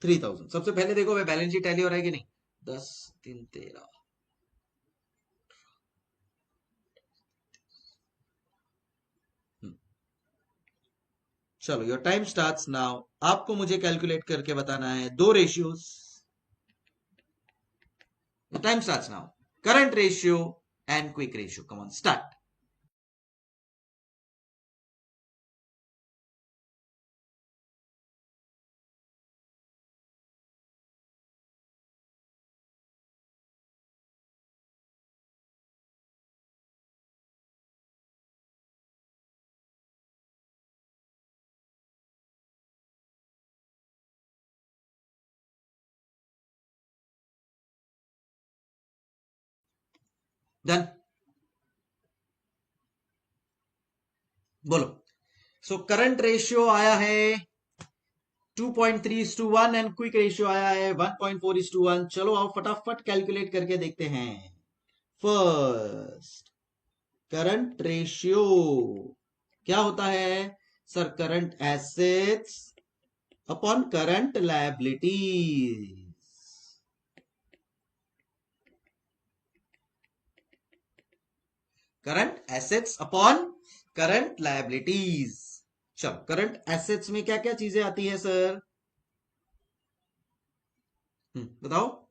3,000। सबसे पहले देखो भाई बैलेंस शीट टैली हो रहा है कि नहीं। 10 3 13। चलो योर टाइम स्टार्ट्स नाउ। आपको मुझे कैलकुलेट करके बताना है दो ratios. Time starts now. Current ratio and quick ratio. Come on start. Done. बोलो। सो करंट रेशियो आया है 2.3:1 एंड क्विक रेशियो आया है 1.4:1। चलो आओ फटाफट कैलकुलेट करके देखते हैं। फर्स्ट करंट रेशियो क्या होता है sir? Current assets upon current liabilities. Current assets upon current liabilities. चलो करंट एसेट्स में क्या क्या चीजें आती है सर? बताओ।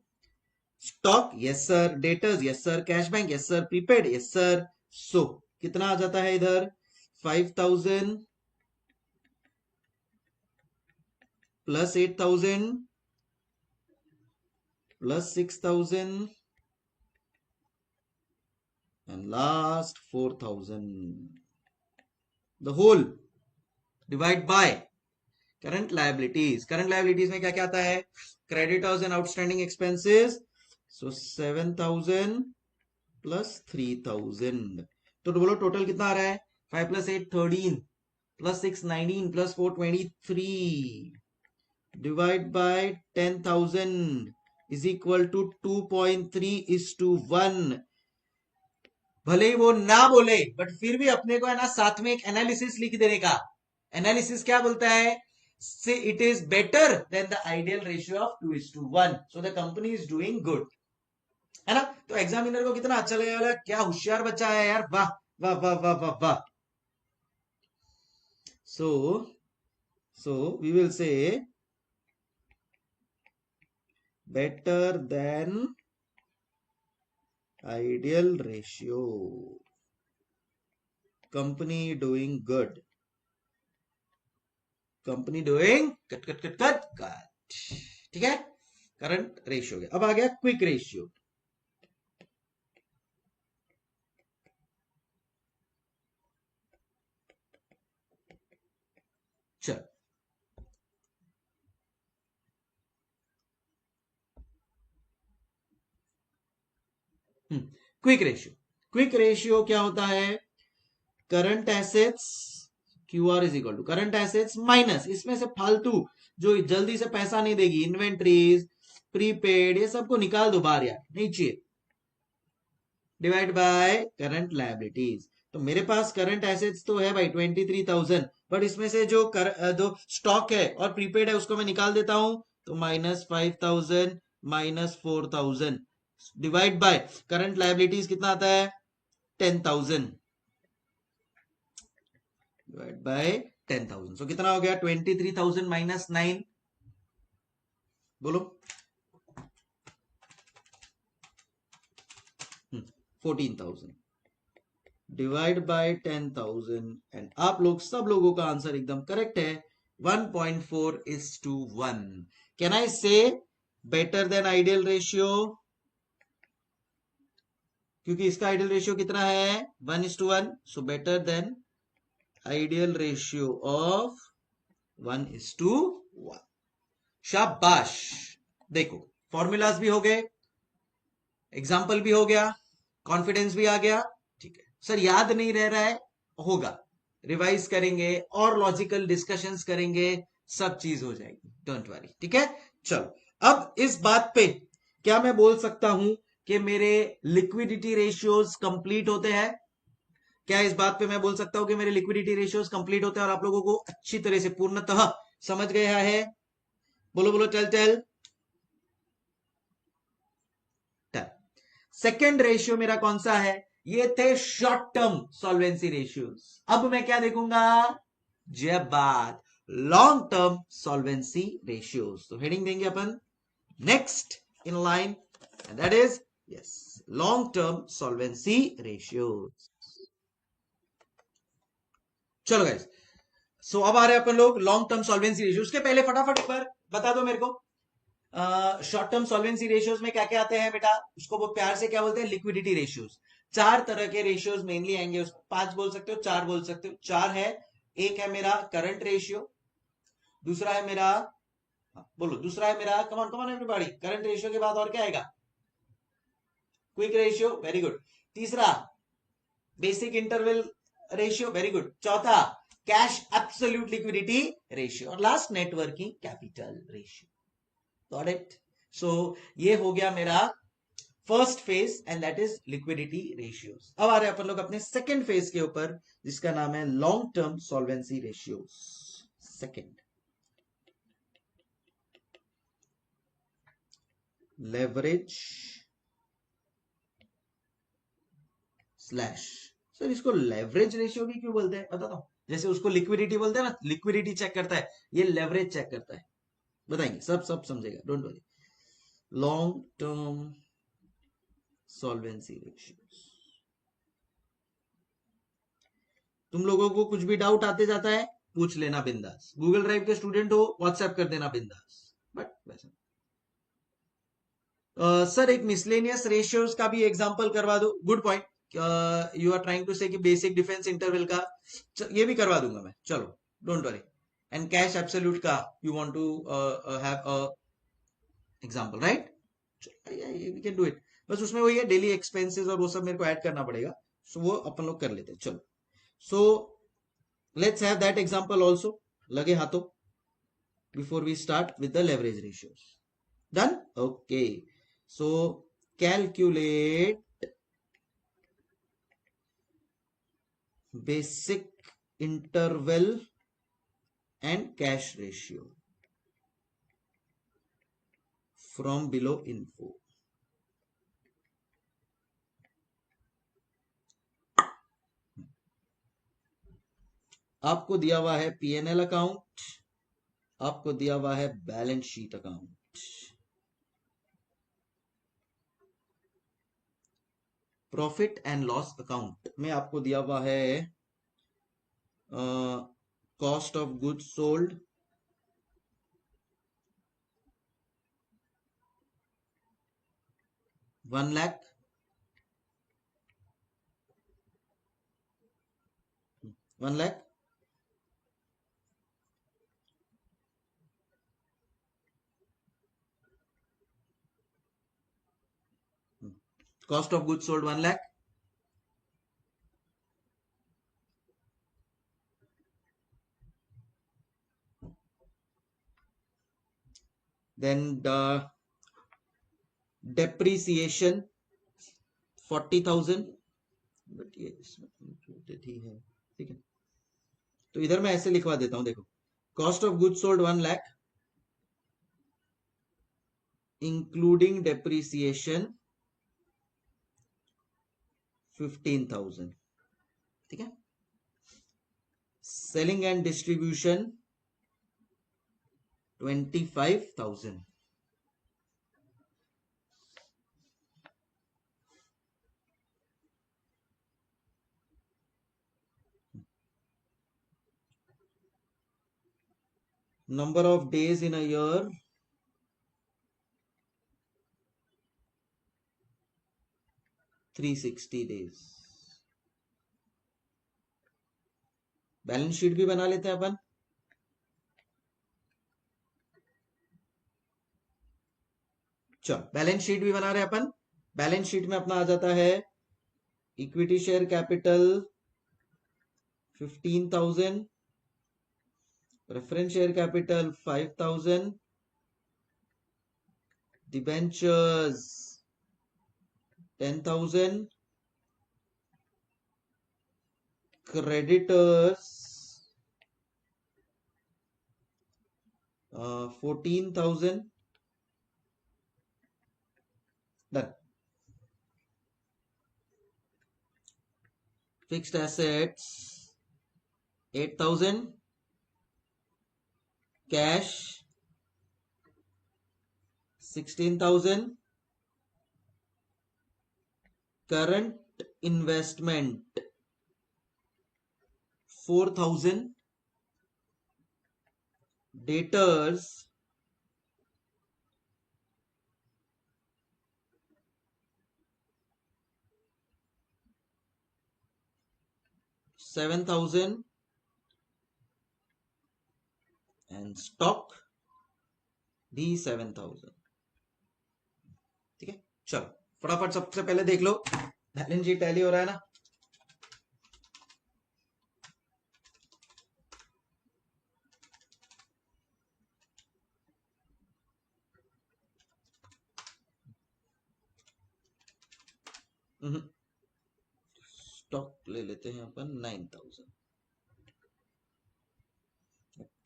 Stock yes sir, debtors yes sir, cash bank yes sir, prepaid yes sir. So कितना आ जाता है इधर? 5,000 plus 8,000 plus 6,000 and last 4,000, the whole divide by current liabilities। current liabilities में क्या क्या आता है? creditors and outstanding expenses। so 7,000 plus 3,000। तो बोलो टोटल कितना आ रहा है? 5 plus 8 13 plus 6 19 plus 4 23 divide by 10,000 is equal to 2.3:1। भले ही वो ना बोले बट फिर भी अपने को है ना साथ में एक एनालिसिस लिख देने का। एनालिसिस क्या बोलता है? से it is better than the ideal ratio of 2:1। So the company is doing good, है ना। तो एग्जामिनर को कितना अच्छा लगेगा, क्या होशियार बच्चा है यार, वाह वाह वाह वाह वाह वाह। So we will say better than ideal ratio, company doing good, company doing cut cut cut cut cut. ठीक है, करंट रेशियो हो गया। अब आ गया क्विक रेशियो। चल क्विक रेशियो। क्विक रेशियो क्या होता है? Current assets Q R is equal to current assets minus इसमें से फालतू जो जल्दी से पैसा नहीं देगी, इन्वेंट्रीज, प्रीपेड, ये सबको निकाल दो बाहर यार, नहीं चाहिए, डिवाइड बाय करंट लायबिलिटीज। तो मेरे पास करंट एसेट्स तो है भाई 23,000, बट इसमें से जो स्टॉक है और प्रीपेड है उसको मैं निकाल देता हूं, तो -5,000 -4,000 डिवाइड बाय करंट लायबिलिटीज कितना आता है 10,000 डिवाइड बाय 10,000 सो कितना हो गया 23,000 -9 बोलो 14,000 डिवाइड बाय 10,000 एंड आप लोग सब लोगों का आंसर एकदम करेक्ट है 1.4:1 कैन आई से बेटर देन आइडियल रेशियो क्योंकि इसका आइडियल रेशियो कितना है 1:1 so better than ideal ratio of 1:1 शाबाश देखो फॉर्मूलाज भी हो गए एग्जाम्पल भी हो गया कॉन्फिडेंस भी आ गया ठीक है सर याद नहीं रह रहा है होगा रिवाइज करेंगे और लॉजिकल डिस्कशंस करेंगे सब चीज हो जाएगी डोंट वरी ठीक है चलो अब इस बात पे क्या मैं बोल सकता हूं कि मेरे लिक्विडिटी रेशियोज कंप्लीट होते हैं क्या इस बात पे मैं बोल सकता हूं कि मेरे लिक्विडिटी रेशियोज कंप्लीट होते हैं और आप लोगों को अच्छी तरह से पूर्णतः समझ गया है बोलो बोलो चल चल सेकेंड रेशियो मेरा कौन सा है ये थे शॉर्ट टर्म सॉल्वेंसी रेशियोज अब मैं क्या देखूंगा जब बात लॉन्ग टर्म सॉल्वेंसी रेशियोज तो हेडिंग देंगे अपन next in line and that is yes long term solvency ratios चलो गाइस सो अब आ रहे हैं अपन लोग लॉन्ग टर्म सॉल्वेंसी रेशियो उसके पहले फटाफट एक बार बता दो मेरे को शॉर्ट टर्म सॉल्वेंसी रेशियोज में क्या क्या आते हैं बेटा उसको वो प्यार से क्या बोलते हैं लिक्विडिटी रेशियोज चार तरह के रेशियोज मेनली आएंगे उसको पांच बोल सकते हो चार बोल सकते हो चार है एक है मेरा करंट रेशियो दूसरा है मेरा बोलो दूसरा है मेरा कमान कमान एवरीबॉडी करंट रेशियो के बाद और क्या आएगा क्विक रेशियो वेरी गुड तीसरा basic interval ratio very good चौथा कैश एब्सोल्यूट लिक्विडिटी रेशियो और last networking capital ratio Got it? So ये हो गया मेरा first phase and that is liquidity ratios अब आ रहे हैं अपन लोग अपने सेकेंड फेज के ऊपर जिसका नाम है long term solvency ratios second leverage slash sir इसको लेवरेज रेशियो भी क्यों बोलते हैं बताता हूं जैसे उसको लिक्विडिटी बोलते हैं ना लिक्विडिटी चेक करता है ये लेवरेज चेक करता है बताएंगे सब सब समझेगा don't worry long term solvency ratios तुम लोगों को कुछ भी डाउट आते जाता है पूछ लेना बिंदास गूगल ड्राइव के स्टूडेंट हो व्हाट्सएप कर देना बिंदास बट वैसा सर एक मिसलेनियस रेशियोज का भी एग्जांपल करवा दो good point you are trying to say कि बेसिक डिफेंस इंटरवल का ये भी करवा दूंगा मैं चलो don't worry and cash absolute का you want to have a example right we can do it बस उसमें वही है डेली एक्सपेंसेस और वो सब मेरे को ऐड करना पड़ेगा सो वो अपन लोग कर लेते हैं चलो so let's have that example also लगे हाथों before we start with the leverage ratios done okay so calculate basic interval and cash ratio from below info आपको दिया हुआ है पीएनएल अकाउंट आपको दिया हुआ है balance sheet account profit and loss account में आपको दिया हुआ है cost of goods sold ₹1,00,000 1,00,000 cost of goods sold 1,00,000 then the depreciation 40,000 but ये इसमें included ही है ठीक है तो इधर मैं ऐसे लिखवा देता हूं देखो cost of goods sold 1,00,000 including depreciation 15,000, ठीक है। Selling and distribution 25,000। Number of days in a year 360 days। Balance sheet भी बना लेते हैं अपन। चलो बैलेंस शीट भी बना रहे हैं अपन। बैलेंस शीट में अपना आ जाता है equity share capital 15,000, preference share capital 5,000, debentures 10,000, creditors 14,000। Done. Fixed assets 8,000, cash 16,000, current investment 4,000, debtors 7,000 and stock भी 7,000, ठीक है। चलो फटाफट सबसे पहले देख लो बैलेंस शीट टैली हो रहा है ना। स्टॉक ले लेते हैं अपन 9,000।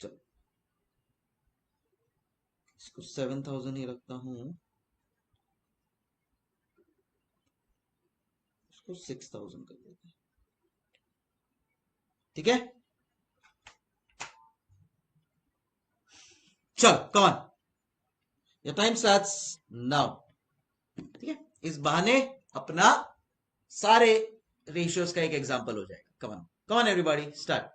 चलो इसको 7,000 ही रखता हूं, इसको 6,000 कर देते हैं, ठीक है। चल कौन योर टाइम स्टार्ट्स नाउ, ठीक है। इस बहाने अपना सारे रेशियोज का एक एग्जांपल हो जाएगा। Come on come on everybody start.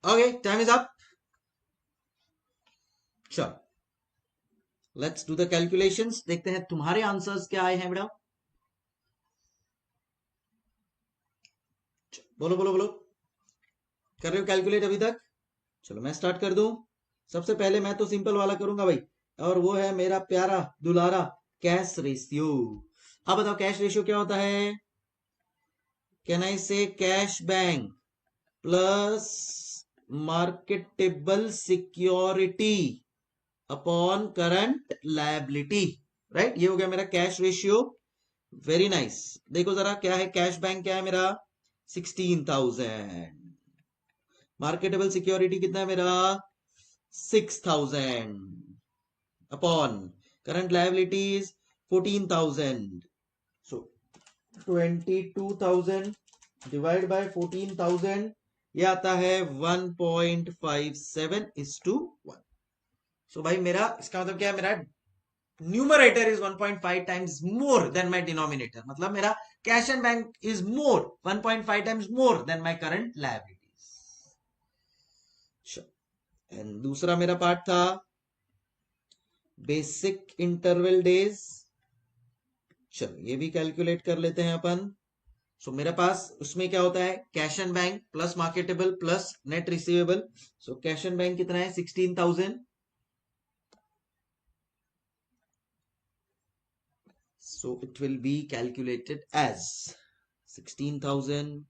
Okay time is up. चलो लेट्स डू द कैलकुलेशंस। देखते हैं तुम्हारे आंसर्स क्या आए हैं बेटा। बोलो बोलो बोलो, कर रहे हो कैलकुलेट अभी तक? चलो मैं स्टार्ट कर दूं। सबसे पहले मैं तो सिंपल वाला करूंगा भाई, और वो है मेरा प्यारा दुलारा कैश रेशियो। अब बताओ कैश रेशियो क्या होता है? कैन आई से cash bank plus marketable security upon current liability, right. ये हो गया मेरा कैश रेशियो। Very nice. देखो जरा क्या है कैश बैंक, क्या है मेरा 16,000, मार्केटेबल सिक्योरिटी कितना है मेरा 6,000 upon current liabilities 14,000, so 22,000 divide by 14,000, ये आता है 1.57:1. सो भाई मेरा इसका मतलब क्या है, मेरा numerator is 1.5 times more than my denominator, मतलब मेरा cash and bank is more 1.5 times more than my current liabilities. And दूसरा मेरा पार्ट था बेसिक इंटरवल डेज. चलो ये भी कैलकुलेट कर लेते हैं अपन. सो मेरे पास उसमें क्या होता है, cash and bank plus marketable plus net receivable. So cash and bank कितना है 16,000. So it will be calculated as 16,000,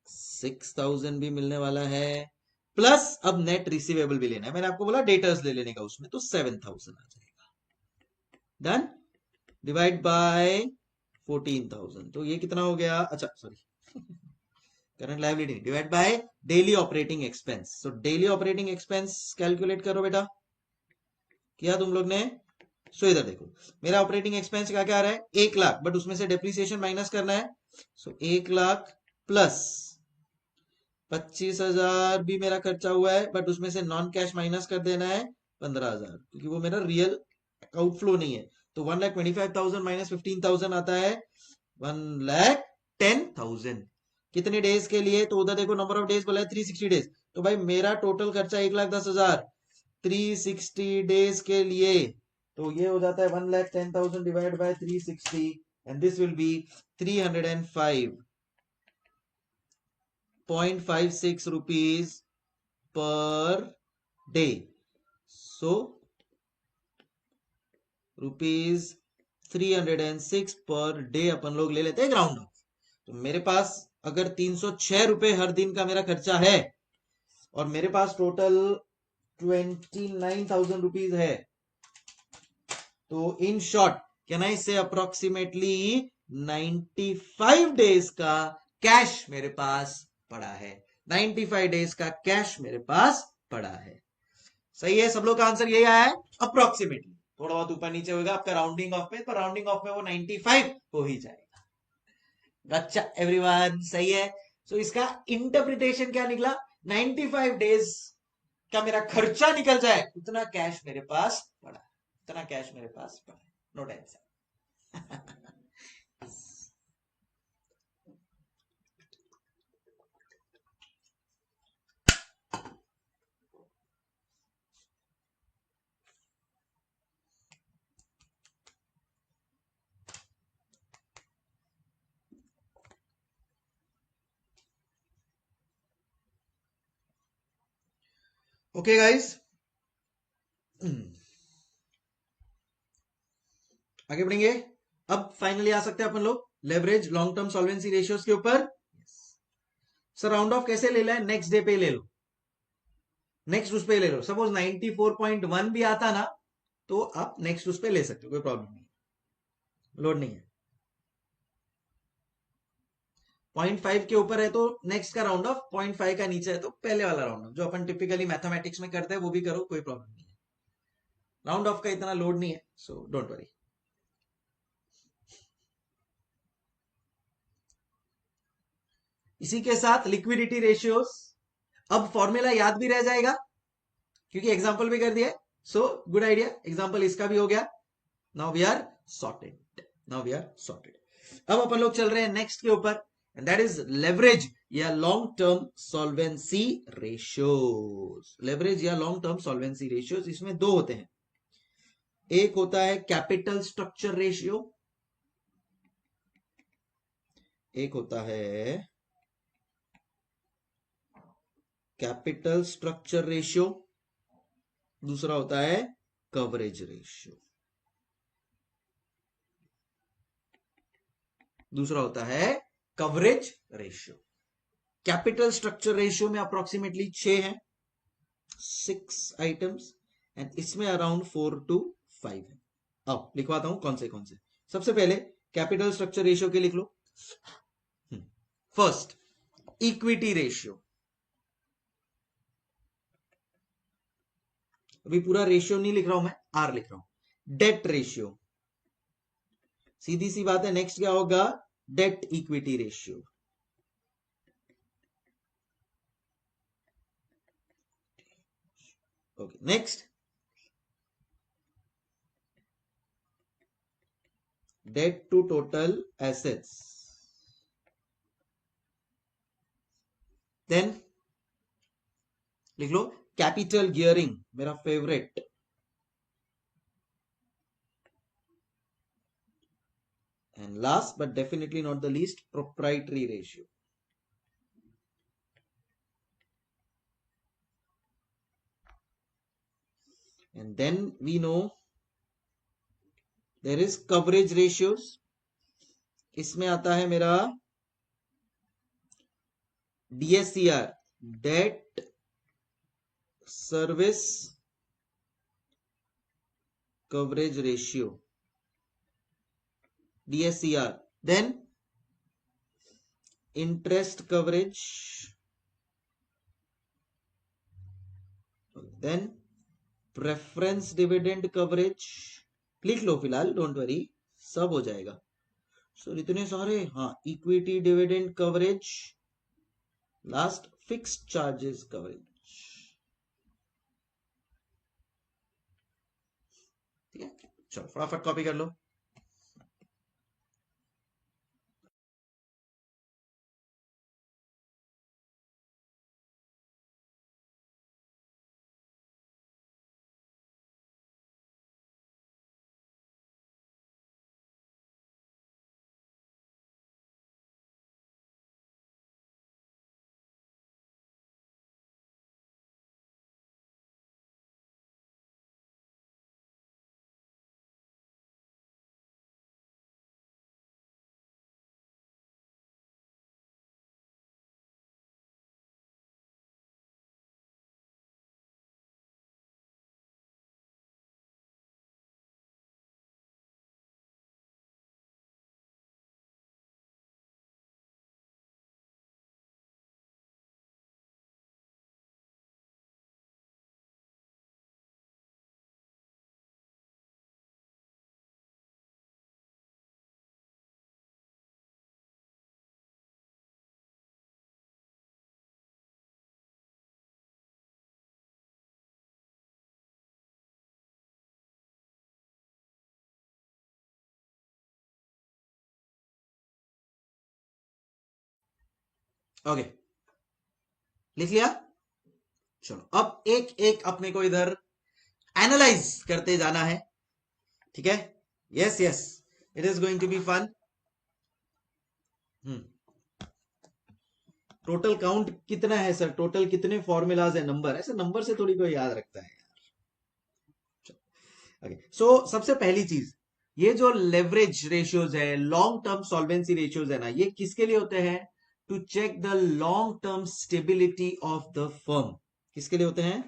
6,000 भी मिलने वाला है, प्लस अब नेट रिसीवेबल भी लेना है. मैंने आपको बोला डेटर्स ले लेने का उसमें, तो 7,000 आ जाएगा. डन. डिवाइड बाय 14,000, तो ये कितना हो गया, अच्छा sorry current liability divide by daily operating expense. So daily operating expense calculate करो बेटा. किया तुम लोग ने? सो इधर देखो, मेरा ऑपरेटिंग एक्सपेंस क्या क्या आ रहा है 1,00,000, बट उसमें से डेप्रिसिएशन माइनस करना है. सो 1,00,000 प्लस 25,000 भी मेरा खर्चा हुआ है, बट उसमें से नॉन कैश माइनस कर देना है 15,000, क्योंकि वो मेरा रियल आउटफ्लो नहीं है. तो 1,25,000 माइनस 15,000 आता है 1,10,000. कितने डेज के लिए? तो उधर देखो नंबर ऑफ डेज बोला है 360 डेज. तो भाई मेरा टोटल खर्चा 1,10,000 360 डेज के लिए. तो ये हो जाता है 1,10,000 divide by 360, and this will be 305.56 rupees per day. So rupees 306 per day अपन लोग ले लेते हैं ग्राउंड ऑफ. तो मेरे पास अगर 306 रुपए हर दिन का मेरा खर्चा है और मेरे पास टोटल 29,000 रुपीज है, तो इन शॉर्ट कैन आई से अप्रोक्सीमेटली 95 डेज का कैश मेरे पास पड़ा है. 95 डेज का कैश मेरे पास पड़ा है. सही है, सब लोग का आंसर यही आया है अप्रोक्सीमेटली. थोड़ा बहुत ऊपर नीचे होगा आपका राउंडिंग ऑफ में, पर राउंडिंग ऑफ में वो 95 हो ही जाएगा. अच्छा एवरीवन, सही है. सो इसका इंटरप्रिटेशन क्या निकला, 95 डेज का मेरा खर्चा निकल जाए उतना कैश मेरे पास पड़ा, इतना कैश मेरे पास पड़ा. No tension. ओके गाइस, आगे बढ़ेंगे. अब फाइनली आ सकते हैं अपन लोग leverage long term solvency ratios के ऊपर. सर राउंड ऑफ कैसे ले लें, नेक्स्ट डे पे ले लो, नेक्स्ट उस पे ले लो. सपोज 94.1 भी आता ना, तो आप नेक्स्ट उस पे ले सकते हो, कोई प्रॉब्लम नहीं, लोड नहीं है. 0.5 के ऊपर है तो नेक्स्ट का राउंड ऑफ, 0.5 का नीचे है तो पहले वाला राउंड ऑफ, जो अपन टिपिकली मैथमेटिक्स में करते हैं वो भी करो, कोई प्रॉब्लम नहीं है. राउंड ऑफ का इतना लोड नहीं है, सो डोंट वरी. इसी के साथ लिक्विडिटी रेशियोज, अब फॉर्मूला याद भी रह जाएगा क्योंकि एग्जांपल भी कर दिया. सो गुड आइडिया, एग्जांपल इसका भी हो गया. Now we are sorted, now we are sorted. अब अपन लोग चल रहे हैं नेक्स्ट के ऊपर, एंड दैट इज लेवरेज या long term solvency ratios. Leverage या लॉन्ग टर्म सॉल्वेंसी रेशियोज, इसमें दो होते हैं. एक होता है कैपिटल स्ट्रक्चर रेशियो, एक होता है कैपिटल स्ट्रक्चर रेशियो, दूसरा होता है कवरेज रेशियो. दूसरा होता है coverage ratio. Capital structure ratio में अप्रोक्सीमेटली 6 है, 6 आइटम्स, एंड इसमें अराउंड 4 to 5 है. अब लिखवाता हूं कौन से. सबसे पहले कैपिटल स्ट्रक्चर रेशियो के लिख लो. फर्स्ट इक्विटी रेशियो, अभी पूरा रेशियो नहीं लिख रहा हूं मैं, आर लिख रहा हूं। डेट रेशियो, सीधी सी बात है, नेक्स्ट क्या होगा, debt equity ratio. Okay, next debt to total assets, then लिख लो कैपिटल गियरिंग, मेरा favourite, and last but definitely not the least, proprietary ratio. And then we know there is coverage ratios, इसमें आता है मेरा DSCR, debt service coverage ratio, DSCR, then interest coverage, then preference dividend coverage, लिख लो फिलहाल, डोंट वरी, सब हो जाएगा। सो इतने सारे, हाँ, equity dividend coverage, last fixed charges coverage. ठीक है, चलो फटाफट कॉपी कर लो। ओके, लिख लिया। चलो अब एक एक अपने को इधर एनालाइज करते जाना है, ठीक है। Yes yes, it is going to be fun. Total count कितना है सर, टोटल कितने फॉर्मूलाज है, नंबर, ऐसे नंबर से थोड़ी कोई याद रखता है यार। ओके, सो सबसे पहली चीज, ये जो लेवरेज रेशियोज है, लॉन्ग टर्म सॉल्वेंसी रेशियोज है ना, ये किसके लिए होते हैं, to check the long term stability of the firm. किसके लिए होते हैं,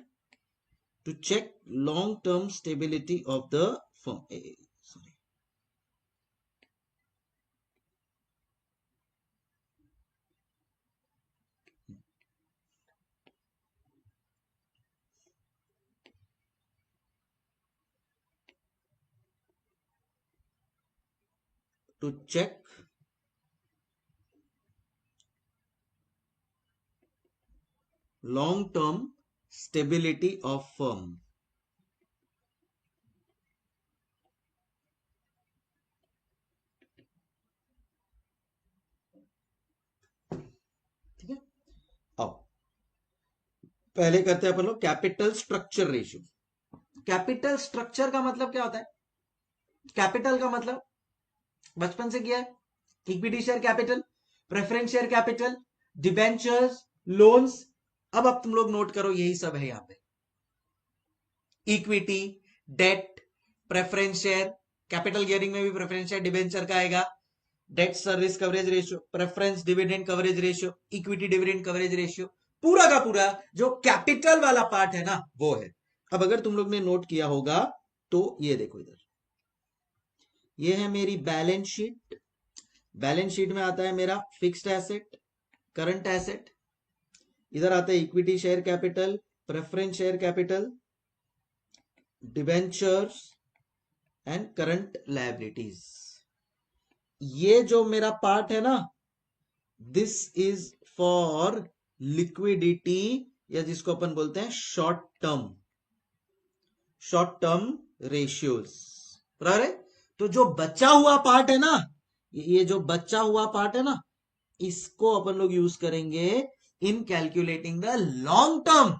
to check long term stability of the firm. Sorry, to check long term stability of firm। ठीक है, अब पहले करते हैं अपन लोग capital structure ratio. Capital structure का मतलब क्या होता है, कैपिटल का मतलब बचपन से किया है, equity share capital, preference share capital, debentures, loans. अब तुम लोग नोट करो, यही सब है यहां पे, equity, debt, preference share, capital gearing में भी प्रेफरेंस शेयर डिबेंचर का आएगा, debt service coverage ratio, preference dividend coverage ratio, equity dividend coverage ratio, पूरा का पूरा जो कैपिटल वाला पार्ट है ना, वो है। अब अगर तुम लोग ने नोट किया होगा तो ये देखो इधर, ये है मेरी बैलेंस शीट। बैलेंस शीट में आता है मेरा फिक्स्ड एसेट, करंट एसेट, इधर आता है equity share capital, preference share capital, debentures and current liabilities. ये जो मेरा पार्ट है ना, दिस इज फॉर लिक्विडिटी, या जिसको अपन बोलते हैं शॉर्ट टर्म रेशियोज। बराबर है। तो जो बचा हुआ पार्ट है ना, ये जो बचा हुआ पार्ट है ना, इसको अपन लोग यूज करेंगे इन calculating the long term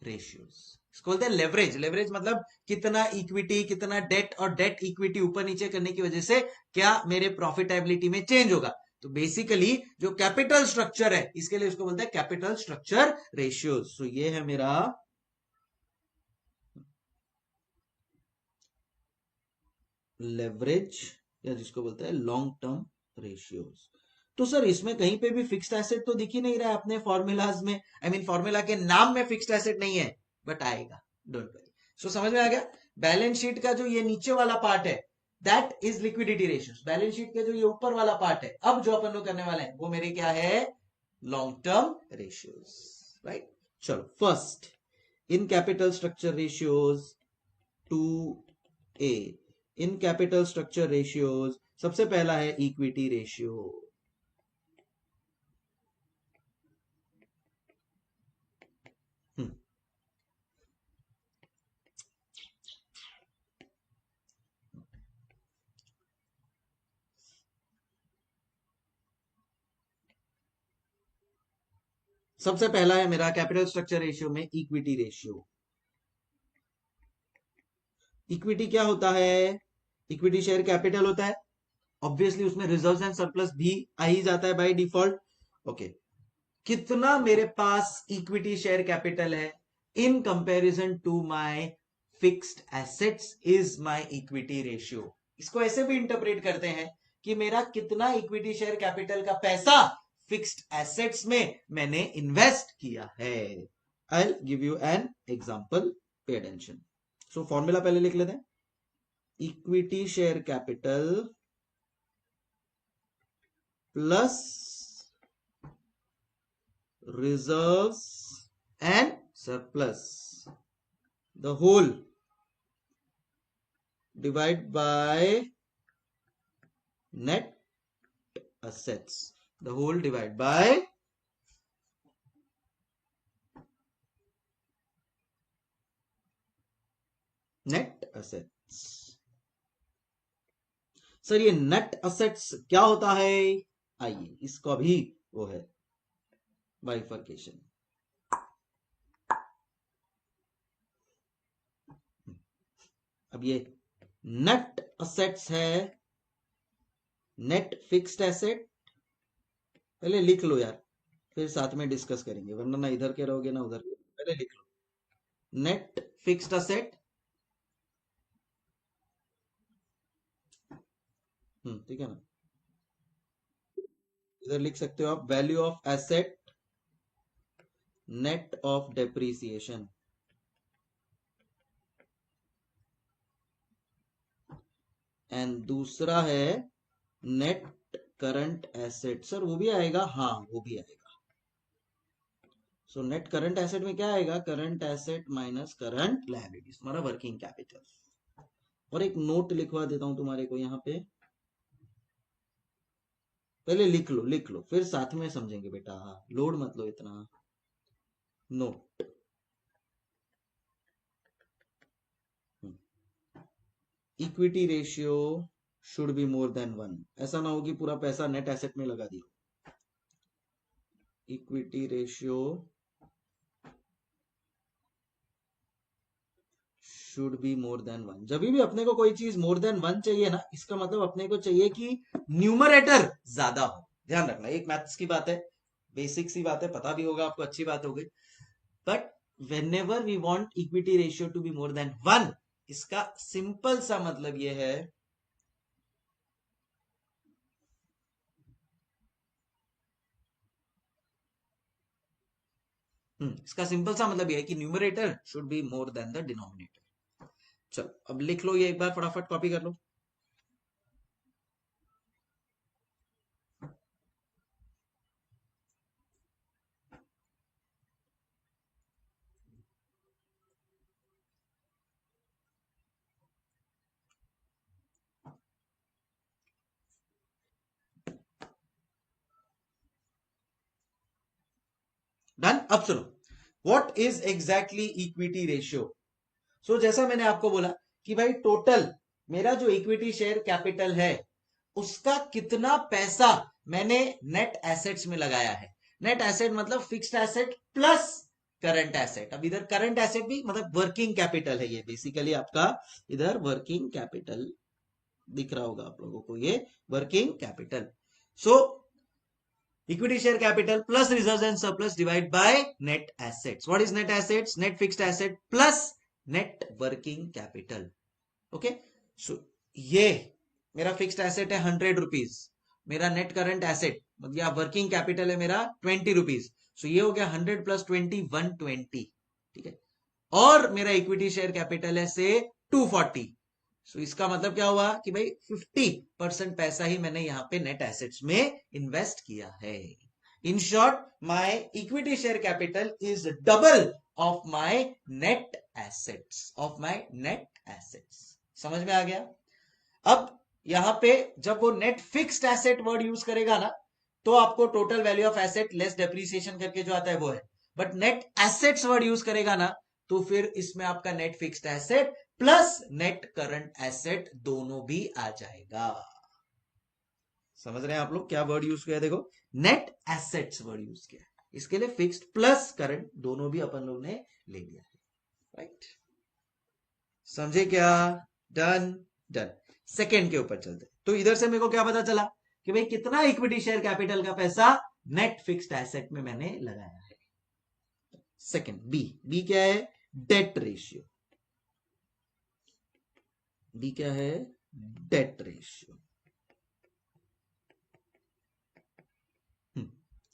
ratios. इसको बोलते हैं लेवरेज। लेवरेज मतलब कितना इक्विटी, कितना डेट, और डेट इक्विटी ऊपर नीचे करने की वजह से क्या मेरे प्रॉफिटेबिलिटी में चेंज होगा। तो बेसिकली जो कैपिटल स्ट्रक्चर है, इसके लिए उसको बोलते हैं कैपिटल स्ट्रक्चर रेशियोज। सो ये है मेरा लेवरेज, या जिसको बोलते हैं लॉन्ग टर्म रेशियोज। तो सर इसमें कहीं पे भी फिक्स्ड एसेट तो दिख ही नहीं रहा है अपने फॉर्मूलाज में, आई मीन फॉर्मूला के नाम में फिक्स्ड एसेट नहीं है, बट आएगा, डोंट वरी। सो समझ में आ गया। बैलेंस शीट का जो ये नीचे वाला पार्ट है, that is liquidity ratios. Balance sheet के जो ये ऊपर वाला पार्ट है, अब जो अपन लोग करने वाले हैं वो मेरे क्या है, लॉन्ग टर्म रेशियोज, राइट। चलो first, in capital structure ratios 2A, in capital structure ratios सबसे पहला है इक्विटी रेशियो। सबसे पहला है मेरा कैपिटल स्ट्रक्चर रेशियो में इक्विटी रेशियो। इक्विटी क्या होता है, इक्विटी शेयर कैपिटल होता है, ऑब्वियसली उसमें रिजर्व्स एंड सरप्लस भी आ ही जाता है बाय डिफॉल्ट। ओके, कितना मेरे पास इक्विटी शेयर कैपिटल है in comparison to my fixed assets is my equity ratio. इसको ऐसे भी इंटरप्रेट करते हैं कि मेरा कितना इक्विटी शेयर कैपिटल का पैसा फिक्स्ड एसेट्स में मैंने इन्वेस्ट किया है। I will give you an example, pay attention. So formula पहले लिख लेते हैं, equity share capital plus reserves and surplus, the whole divided by net assets, the whole divided by net assets। Sir ये नेट असेट्स क्या होता है, आइए इसका भी वो है बाइफर्केशन। अब ये नेट असेट्स है, नेट फिक्स्ड एसेट, पहले लिख लो यार, फिर साथ में डिस्कस करेंगे, वरना ना इधर के रहोगे ना उधर के। पहले लिख लो नेट फिक्स्ड एसेट, ठीक है ना। इधर लिख सकते हो आप value of asset net of depreciation, and दूसरा है नेट करंट एसेट। सर वो भी आएगा, हाँ वो भी आएगा। सो नेट करंट एसेट में क्या आएगा, current asset minus current liabilities, हमारा वर्किंग कैपिटल। और एक नोट लिखवा देता हूं तुम्हारे को यहाँ पे, पहले लिख लो फिर साथ में समझेंगे बेटा, लोड मत लो इतना। Note, equity ratio should be more than 1। ऐसा ना हो कि पूरा पैसा नेट एसेट में लगा दिया। Equity ratio should be more than 1। जब भी अपने को कोई चीज मोर देन 1 चाहिए ना, इसका मतलब अपने को चाहिए कि न्यूमरेटर ज्यादा हो। ध्यान रखना, एक मैथ्स की बात है, बेसिक सी बात है, पता भी होगा आपको, अच्छी बात हो गई। But whenever we want equity ratio to be more than 1, इसका सिंपल सा मतलब यह है इसका सिंपल सा मतलब यह है कि numerator should be more than the denominator. चलो अब लिख लो ये एक बार, फटाफट कॉपी कर लो। डन। अब सुनो, what is exactly equity ratio. So जैसा मैंने आपको बोला कि भाई टोटल मेरा जो इक्विटी शेयर कैपिटल है उसका कितना पैसा मैंने नेट एसेट्स में लगाया है। नेट एसेट मतलब fixed asset plus current asset. अब इधर करंट एसेट भी मतलब वर्किंग कैपिटल है, ये बेसिकली आपका इधर वर्किंग कैपिटल दिख रहा होगा आप लोगों को, ये working capital. So equity share capital plus reserves and surplus divided by net assets. What is net assets? Net fixed asset plus net working capital. Okay, so ये मेरा फिक्स्ड एसेट है 100 रुपीज, मेरा नेट करंट एसेट मतलब या वर्किंग कैपिटल है मेरा 20 रुपीज। सो ये हो गया 100 प्लस 20 120। ठीक है, और मेरा इक्विटी शेयर कैपिटल है से 240। सो इसका मतलब क्या हुआ कि भाई 50% पैसा ही मैंने यहाँ पे नेट एसेट्स में इन्वेस्ट किया है। In short my equity share capital is double of my net assets, of my net assets. समझ में आ गया। अब यहां पे जब वो net fixed asset word use करेगा ना तो आपको total value of asset less depreciation करके जो आता है वो है। But net assets word use करेगा ना तो फिर इसमें आपका net fixed asset plus net current asset दोनों भी आ जाएगा। समझ रहे हैं आप लोग क्या वर्ड यूज किया। देखो नेट एसेट्स वर्ड यूज किया, इसके लिए फिक्स्ड प्लस करंट दोनों भी अपन लोग ने ले लिया है। राइट, समझे क्या। Done done. सेकेंड के ऊपर चलते, तो इधर से मेरे को क्या पता चला कि भाई कितना इक्विटी शेयर कैपिटल का पैसा नेट फिक्स्ड एसेट में मैंने लगाया है। सेकेंड बी, बी क्या है, डेट रेशियो। बी क्या है, debt ratio.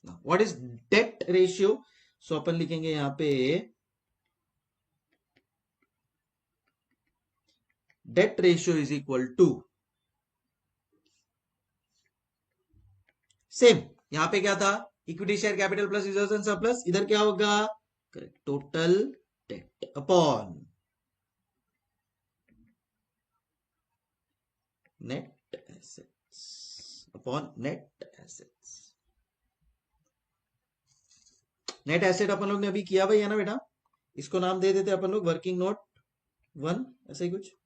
What is debt ratio. So अपन लिखेंगे यहां पे debt ratio is equal to, same यहां पे क्या था, equity share capital plus reserves and surplus. इधर क्या होगा, correct, total debt upon net assets, upon net assets. Net asset अपन लोग ने अभी किया भाई है ना बेटा, इसको नाम दे देते अपन लोग वर्किंग नोट 1, ऐसा ही कुछ।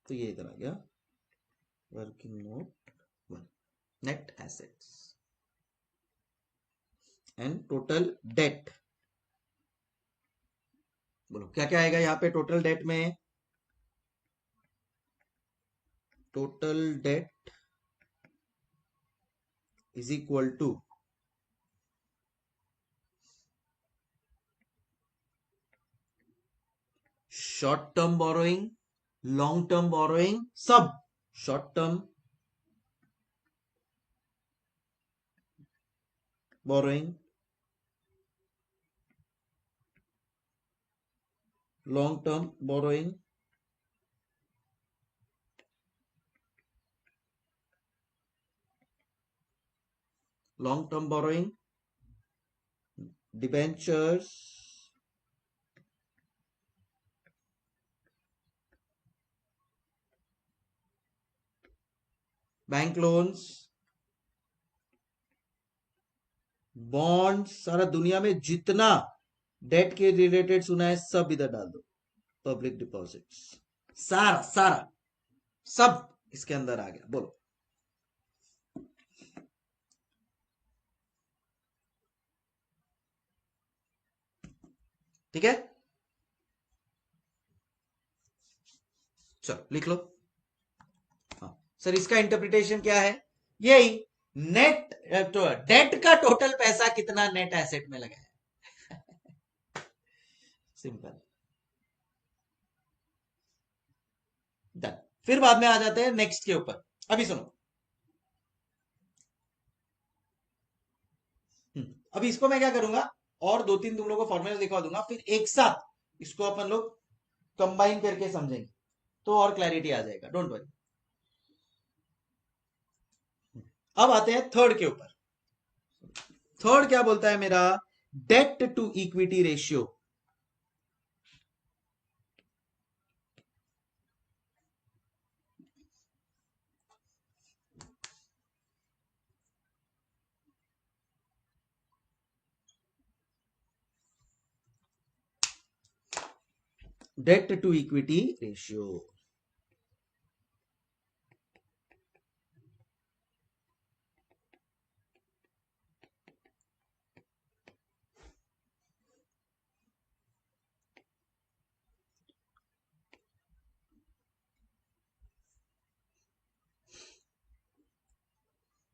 तो ये इधर आ गया working note 1, net assets and total debt. बोलो क्या क्या आएगा यहाँ पे टोटल डेट में। Total debt is equal to short term borrowing, long term borrowing, सब short term borrowing, long term borrowing, long term borrowing, debentures, bank loans, bond, सारा दुनिया में जितना डेट के रिलेटेड सुना है सब इधर डाल दो। पब्लिक डिपॉजिट्स, सारा सारा सब इसके अंदर आ गया। बोलो ठीक है, चलो लिख लो। हाँ सर, इसका इंटरप्रिटेशन क्या है, यही नेट तो डेट का टोटल पैसा कितना नेट एसेट में लगा है। Simple, done. फिर बाद में आ जाते हैं नेक्स्ट के ऊपर। अभी सुनो, अभी इसको मैं क्या करूंगा, और दो तीन तुम लोगों को फॉर्मूला दिखा दूंगा, फिर एक साथ इसको अपन लोग कंबाइन करके समझेंगे तो और क्लैरिटी आ जाएगा, डोंट वरी। अब आते हैं थर्ड के ऊपर। थर्ड क्या बोलता है मेरा, debt to equity ratio. Debt to equity ratio.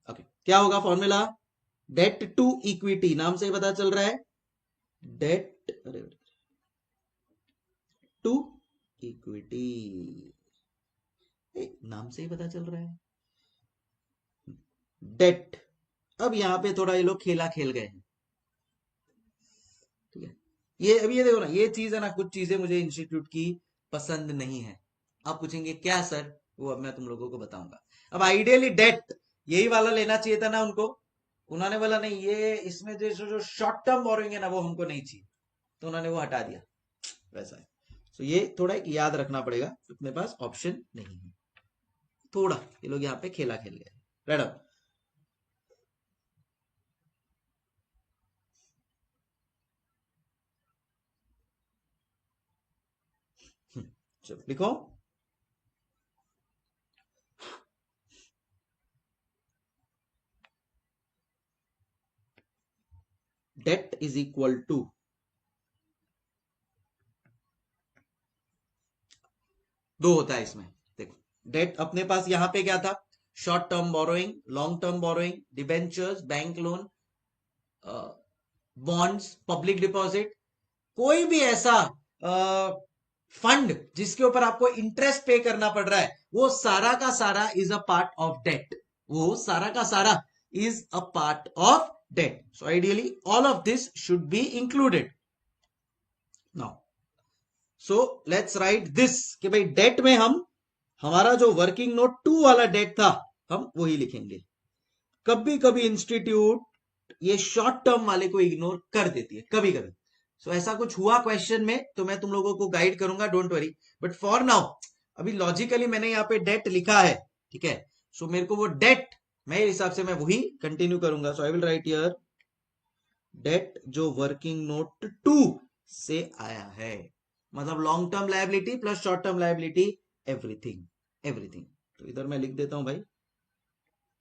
Okay, क्या होगा फॉर्मूला? डेट टू इक्विटी, नाम से ही पता चल रहा है, डेट टू इक्विटी, नाम से ही पता चल रहा है डेट। अब यहां पे थोड़ा ये लोग खेला खेल गए हैं, ठीक है। ये अभी ये देखो ना, ये चीज है ना, कुछ चीजें मुझे इंस्टीट्यूट की पसंद नहीं है। आप पूछेंगे क्या सर, वो अब मैं तुम लोगों को बताऊंगा। अब आइडियली डेट यही वाला लेना चाहिए था ना उनको, उन्होंने बोला नहीं, ये इसमें जो शॉर्ट टर्म बोरोइंग है ना वो हमको नहीं चाहिए, तो उन्होंने वो हटा दिया, वैसा है। तो ये थोड़ा याद रखना पड़ेगा, अपने पास ऑप्शन नहीं है। थोड़ा ये लोग यहाँ पे खेला खेल गए। रेड, चलो लिखो, डेट इज इक्वल टू, दो होता है इसमें, देखो डेट अपने पास यहां पे क्या था, short term borrowing, long term borrowing, debentures, bank loan, bonds, public deposit, कोई भी ऐसा फंड जिसके ऊपर आपको इंटरेस्ट पे करना पड़ रहा है, वो सारा का सारा is a part of debt, वो सारा का सारा is a part of debt. So ideally all of this should be included now. So let's write this कि भाई डेट में हम, हमारा जो वर्किंग नोट 2 वाला डेट था हम वही लिखेंगे। कभी कभी इंस्टीट्यूट ये शॉर्ट टर्म वाले को इग्नोर कर देती है, कभी कभी। सो ऐसा कुछ हुआ क्वेश्चन में तो मैं तुम लोगों को गाइड करूंगा, don't worry. But for now अभी लॉजिकली मैंने यहाँ पे डेट लिखा है, ठीक है। सो मेरे को वो डेट, मेरे हिसाब से मैं वही कंटिन्यू करूंगा। So I will write here debt जो वर्किंग नोट 2 से आया है, मतलब long term liability plus short term liability, everything everything. तो इधर मैं लिख देता हूं भाई,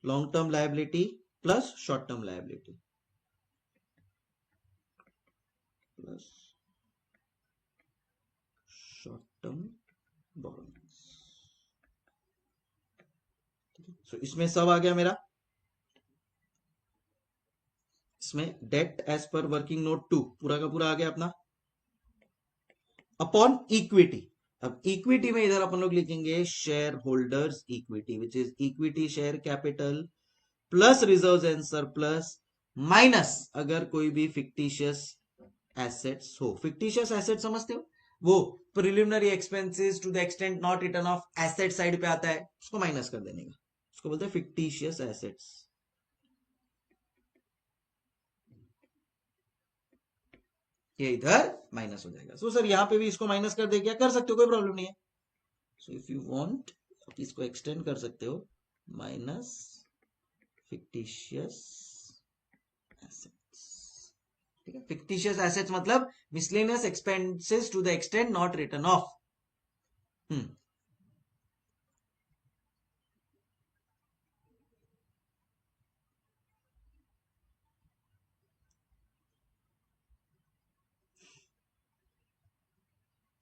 long term liability plus short term liability plus short term borrowings. So इसमें सब आ गया मेरा, इसमें debt as per working note 2 पूरा का पूरा आ गया अपना, अपॉन इक्विटी। अब इक्विटी में इधर अपन लोग लिखेंगे share holders equity, which is equity share capital plus reserves and surplus minus अगर कोई भी फिक्टिशियस एसेट्स हो। फिक्टिशियस एसेट समझते हो, वो preliminary expenses to the extent not return of asset side पे आता है, उसको माइनस कर देने का, उसको बोलते हैं फिक्टिशियस एसेट्स। ये इधर माइनस हो जाएगा। सो सर यहां पे भी इसको माइनस कर दे, क्या कर सकते हो, कोई प्रॉब्लम नहीं है। सो इफ यू वांट आप इसको एक्सटेंड कर सकते हो, माइनस फिक्टिशियस एसेट्स, ठीक है। फिक्टिशियस एसेट्स मतलब miscellaneous expenses to the extent not return of.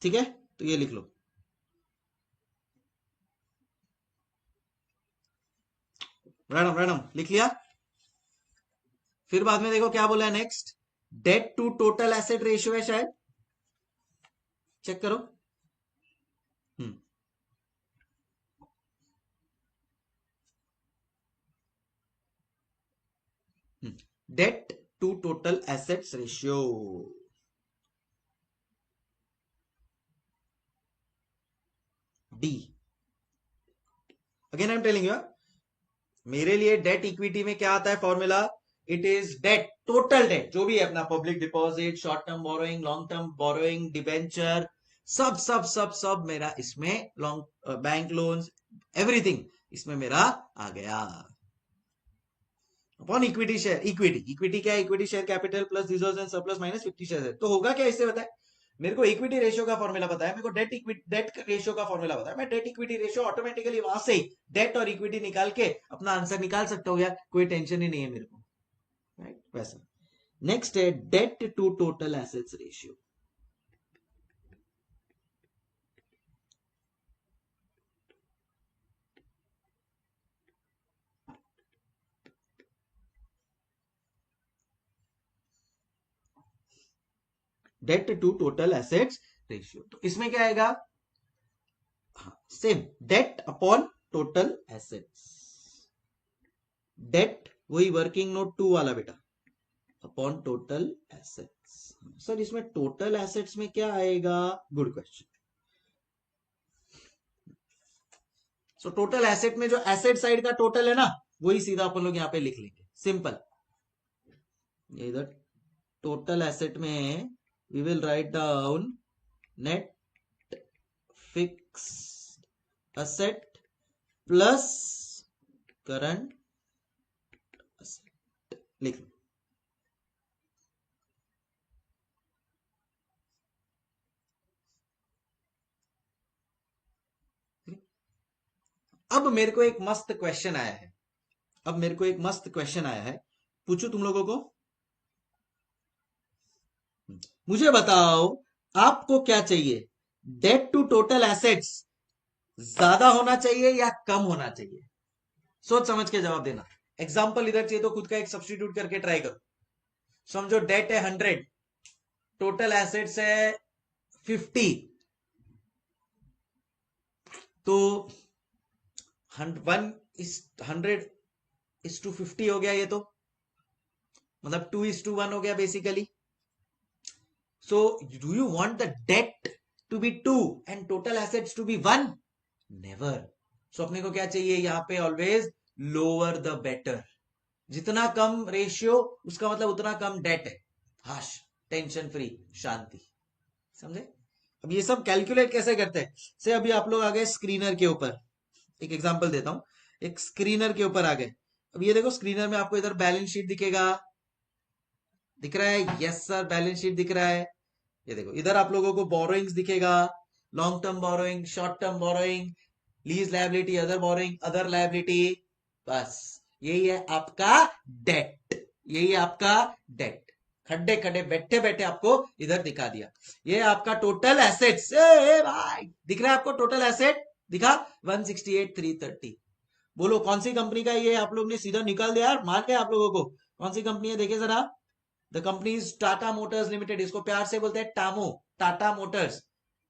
ठीक है, तो ये लिख लो, मैडम मैडम लिख लिया। फिर बाद में देखो क्या बोला है next, debt to total asset ratio है शायद, चेक करो। Debt to total assets ratio, D. Again I am telling you, मेरे लिए डेट इक्विटी में क्या आता है formula, it is debt, total debt जो भी है अपना, public deposit, short term borrowing, long term borrowing, debenture, सब सब सब सब मेरा इसमें, लॉन्ग बैंक लोन्स, एवरीथिंग इसमें मेरा आ गया। Upon equity share, equity equity क्या है, equity share capital plus reserves and surplus minus 50 share है। तो होगा क्या इससे बताए, मेरे को इक्विटी रेशियो का फॉर्मूला पता है, मेरे को डेट रेशियो का फॉर्मूला पता है, मैं डेट इक्विटी रेशियो ऑटोमेटिकली वहां से ही डेट और इक्विटी निकाल के अपना आंसर निकाल सकता हूँ यार, कोई टेंशन ही नहीं है मेरे को, राइट? वैसा नेक्स्ट है debt to total assets ratio. Debt to total assets ratio, तो इसमें क्या आएगा? Same, debt upon total assets, debt वही वर्किंग नोट 2 वाला बेटा, अपॉन टोटल एसेट्स। सर इसमें टोटल एसेट्स में क्या आएगा? Good question. So total asset में जो एसेट साइड का टोटल है ना, वही सीधा अपन लोग यहां पे लिख लेंगे, सिंपल। इधर टोटल एसेट में we will write down net fixed asset plus current asset, लिख लो। अब मेरे को एक मस्त क्वेश्चन आया है, पूछू तुम लोगों को? मुझे बताओ आपको क्या चाहिए, डेट टू टोटल एसेट्स ज्यादा होना चाहिए या कम होना चाहिए? सोच समझ के जवाब देना। एग्जाम्पल इधर चाहिए तो खुद का एक सब्स्टिट्यूट करके ट्राई करो। समझो डेट है 100, टोटल एसेट्स है 50, तो 100:50 हो गया, ये तो मतलब 2:1 हो गया basically. So do you want the debt to be 2 and total assets to be 1? Never. So अपने को क्या चाहिए यहाँ पे? Always lower the better. जितना कम रेशियो उसका मतलब उतना कम डेट है। हाश, टेंशन फ्री, शांति। समझे? अब ये सब कैलकुलेट कैसे करते हैं? से अभी आप लोग आ गए स्क्रीनर के ऊपर, एक एग्जांपल देता हूं। एक स्क्रीनर के ऊपर आ गए। अब ये देखो स्क्रीनर में आपको इधर बैलेंस शीट दिखेगा, दिख रहा है? यस सर, बैलेंस शीट दिख रहा है। ये देखो इधर आप लोगों को बोरोइंग्स दिखेगा, long term borrowing, short term borrowing, lease liability, other borrowing, other liability. बस यही है आपका डेट, यही है आपका डेट। खड्डे खड्डे बैठे बैठे आपको इधर दिखा दिया। ये आपका टोटल एसेट्स। भाई दिख रहा है आपको टोटल एसेट? दिखा 168,330। बोलो कौन सी कंपनी का? ये आप लोग ने सीधा निकाल दिया यार, मार के आप लोगों को। कौन सी कंपनी है देखे जरा? The company is Tata Motors limited, इसको प्यार से बोलते हैं टामो, टाटा मोटर्स।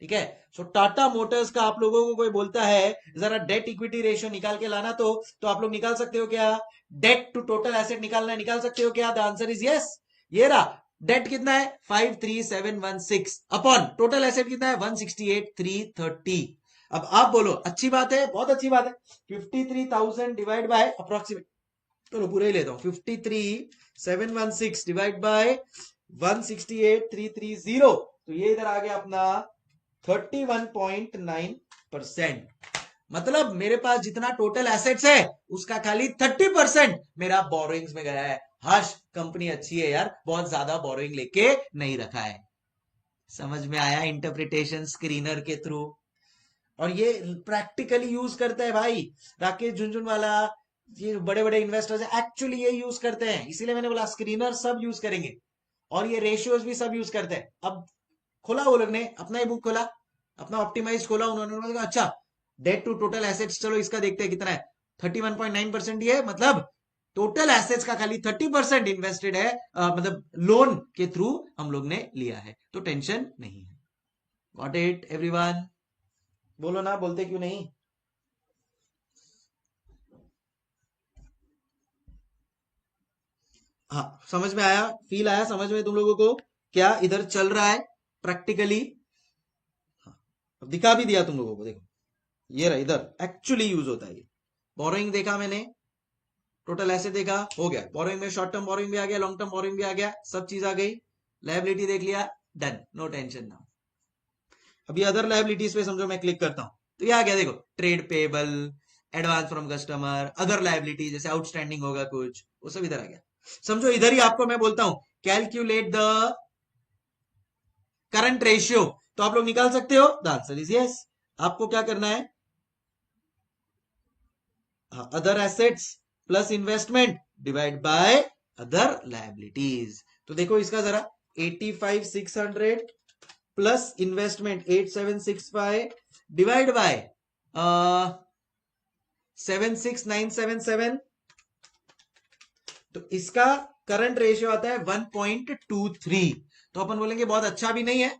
ठीक है? सो टाटा मोटर्स का आप लोगों को कोई बोलता है जरा डेट इक्विटी रेशियो निकाल के लाना, तो आप लोग निकाल सकते हो क्या? डेट टू टोटल एसेट निकालना, निकाल सकते हो क्या? The answer is yes. ये रहा डेट कितना है 53716 अपॉन टोटल एसेट कितना है 168,330। अब आप बोलो अच्छी बात है, बहुत अच्छी बात है। 53,000 डिवाइड बाय अप्रोक्सीमेट, चलो पूरा ही लेता हूं, 53,716 डिवाइड बाय 168,330, तो ये इधर आ गया अपना 31.9%। मतलब मेरे पास जितना टोटल एसेट्स है उसका खाली 30% मेरा बोरोइंग्स में गया है। हर्ष, कंपनी अच्छी है यार, बहुत ज्यादा बोरोइंग लेके नहीं रखा है। समझ में आया इंटरप्रिटेशन स्क्रीनर के थ्रू? और ये प्रैक्टिकली यूज करता है भाई राकेश झुंझुनवाला, ये बड़े बड़े इन्वेस्टर्स एक्चुअली ये यूज करते हैं, इसीलिए मैंने बोला स्क्रीनर सब यूज करेंगे और ये रेशियोज भी सब यूज करते हैं। अब खोला वो लोग ने अपना ही बुक खोला, अपना ऑप्टिमाइज खोला, उन्होंने कहा अच्छा डेट टू टोटल एसेट्स, चलो इसका देखते हैं कितना है। 31.9% ये मतलब टोटल एसेट्स का खाली 30% इन्वेस्टेड है, मतलब लोन के थ्रू हम लोग ने लिया है, तो टेंशन नहीं है। Got it everyone? बोलो ना, बोलते क्यों नहीं? हाँ, समझ में आया, फील आया समझ में तुम लोगों को क्या इधर चल रहा है प्रैक्टिकली? हाँ, अब दिखा भी दिया तुम लोगों को, देखो ये रहा, इधर एक्चुअली यूज होता है ये। बोरोइंग देखा मैंने, टोटल ऐसे देखा, हो गया। बोरोइंग में शॉर्ट टर्म बोरोइंग भी आ गया, लॉन्ग टर्म बोरोइंग भी आ गया, सब चीज आ गई। लायबिलिटी देख लिया, डन, नो टेंशन नाउ। अभी अदर लायबिलिटीज पे समझो मैं क्लिक करता हूं, तो ये आ गया, देखो trade payable, advance from customer, other liability जैसे आउटस्टैंडिंग होगा कुछ, वो सब इधर आ गया। समझो इधर ही आपको मैं बोलता हूं कैलकुलेट द करंट रेशियो, तो आप लोग निकाल सकते हो। The answer is yes. आपको क्या करना है, other assets plus investment divide by other liabilities. तो देखो इसका जरा, 85,600 प्लस इन्वेस्टमेंट 8765 डिवाइड बाय 76977, तो इसका करंट रेशियो आता है 1.23। तो अपन बोलेंगे बहुत अच्छा भी नहीं है,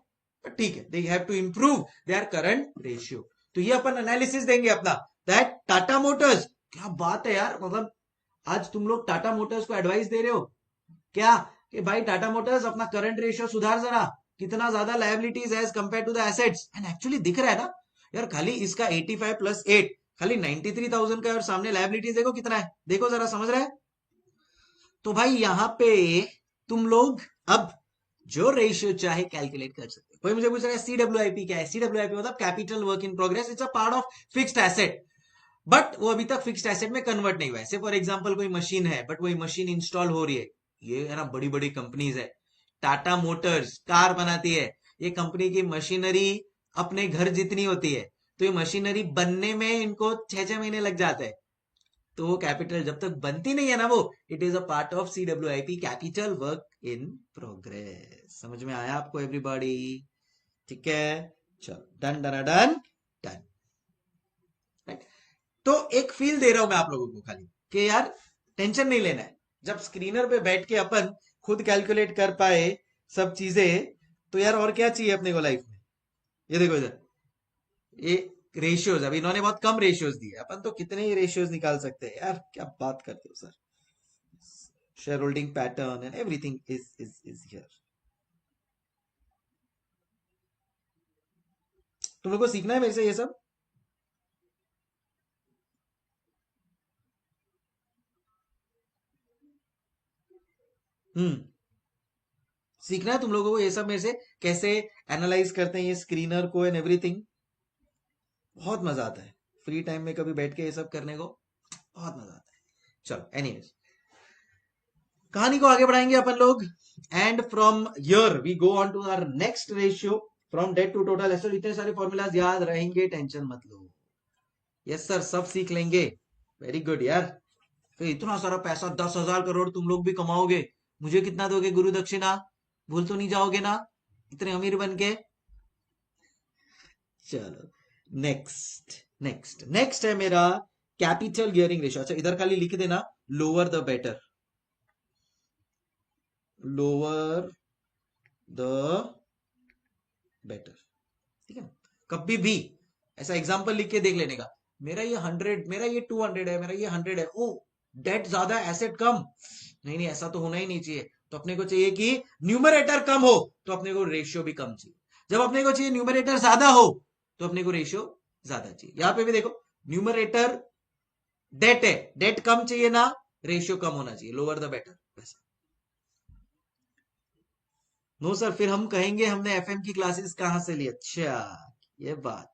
बट ठीक है, they have to improve their current ratio. तो ये अपन एनालिसिस देंगे अपना, दैट टाटा मोटर्स, क्या बात है यार, मतलब आज तुम लोग टाटा मोटर्स को एडवाइस दे रहे हो क्या, कि भाई टाटा मोटर्स अपना करंट रेशियो सुधार जरा, कितना ज्यादा liabilities as compare to the assets, and actually दिख रहा है ना यार, खाली इसका 85 प्लस 8 खाली 93,000 का, और सामने लायबिलिटीज देखो कितना है, देखो जरा, समझ रहे हैं। तो भाई यहां पे तुम लोग अब जो रेशियो चाहे कैलकुलेट कर सकते हो। कोई मुझे पूछ रहा है सीडब्ल्यूआईपी क्या है, सीडब्ल्यूआईपी मतलब capital work in progress, it's a part of fixed asset, but वो अभी तक फिक्स्ड एसेट में कन्वर्ट नहीं हुआ है। फॉर एग्जांपल कोई मशीन है, बट वही मशीन इंस्टॉल हो रही है, ये है ना बड़ी बड़ी कंपनीज है, टाटा मोटर्स कार बनाती है, ये कंपनी की मशीनरी अपने घर जितनी होती है, तो ये मशीनरी बनने में इनको 6-6 महीने लग जाते हैं, तो वो कैपिटल जब तक बनती नहीं है ना, वो it is a part of CWIP, capital work in progress. समझ में आया आपको एवरीबॉडी? ठीक है, चलो डन डन डन डन। तो एक फील दे रहा हूं मैं आप लोगों को खाली, कि यार टेंशन नहीं लेना है, जब स्क्रीनर पे बैठ के अपन खुद कैलकुलेट कर पाए सब चीजें, तो यार और क्या चाहिए अपने को लाइफ में। ये देखो इधर, ये रेशियोज, अभी इन्होंने बहुत कम रेशियोज दिए, अपन तो कितने ही रेशियोज निकाल सकते हैं यार, क्या बात करते हो sir. Share holding pattern and everything is here. तुम लोग को सीखना है मेरे से ये सब। हम्म, सीखना है तुम लोगों को ये सब मेरे से, कैसे एनालाइज करते हैं ये स्क्रीनर को एंड एवरीथिंग। बहुत मजा आता है फ्री टाइम में कभी बैठ के ये सब करने को, बहुत मजा आता है। चलो एनीवेज, कहानी को आगे बढ़ाएंगे अपन लोग, and from here we go on to our next ratio, from debt to total asset. इतने सारे फॉर्मूलाज याद रहेंगे, टेंशन मत लो। यस सर, सब सीख लेंगे। वेरी गुड यार। तो इतना सारा पैसा, 10,000 करोड़ तुम लोग भी कमाओगे, मुझे कितना दोगे गुरु दक्षिणा? भूल तो नहीं जाओगे ना, इतने अमीर बन के। चलो नेक्स्ट नेक्स्ट नेक्स्ट है मेरा कैपिटल गियरिंग रेशियो। अच्छा इधर खाली लिख देना, lower the better, lower the better, ठीक है। कभी भी ऐसा एग्जांपल लिख के देख लेने का, मेरा ये 100, मेरा ये 200 है, मेरा ये 100 है, ओ डेट ज्यादा एसेट कम, नहीं नहीं ऐसा तो होना ही नहीं चाहिए। तो अपने को चाहिए कि न्यूमरेटर कम हो, तो अपने को रेशियो भी कम चाहिए। जब अपने को चाहिए न्यूमरेटर ज्यादा हो, तो अपने को रेशियो ज्यादा चाहिए। यहां पे भी देखो, न्यूमरेटर डेट है, डेट कम चाहिए ना, रेशियो कम होना चाहिए, लोअर द बेटर। वैसा नो सर, फिर हम कहेंगे हमने एफएम की क्लासेस कहां से ली। अच्छा ये बात।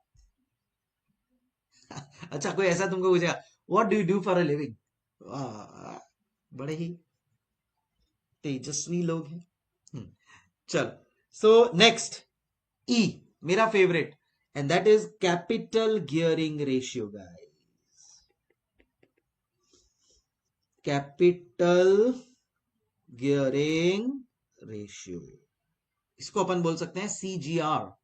अच्छा कोई ऐसा तुमको पूछेगा, what do you do for a living, बड़े ही तेजस्वी लोग हैं। चल, सो नेक्स्ट ई, मेरा favourite, and that is capital gearing ratio guys. Capital gearing ratio, इसको अपन बोल सकते हैं CGR.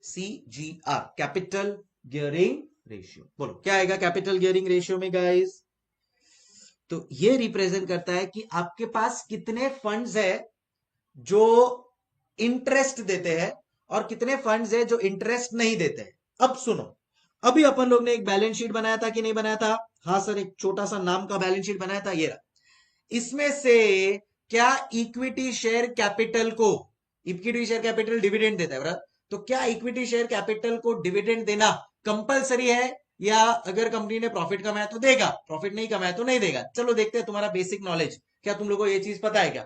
CGR, capital gearing ratio. बोलो क्या आएगा कैपिटल गियरिंग रेशियो में गाइस? तो ये रिप्रेजेंट करता है कि आपके पास कितने फंड्स है जो इंटरेस्ट देते हैं, और कितने फंड्स है जो इंटरेस्ट नहीं देते हैं। अब सुनो, अभी अपन लोग ने एक बैलेंस शीट बनाया था कि नहीं बनाया था? हाँ सर, एक छोटा सा नाम का बैलेंस शीट बनाया था, ये रहा। इसमें से क्या इक्विटी शेयर कैपिटल को, इक्विटी शेयर कैपिटल डिविडेंड देता है बराबर, तो क्या इक्विटी शेयर कैपिटल को डिविडेंड देना कंपलसरी है, या अगर कंपनी ने प्रॉफिट कमाया तो देगा, प्रॉफिट नहीं कमाया तो नहीं देगा? चलो देखते हैं तुम्हारा बेसिक नॉलेज, क्या तुम लोगों को ये चीज पता है क्या?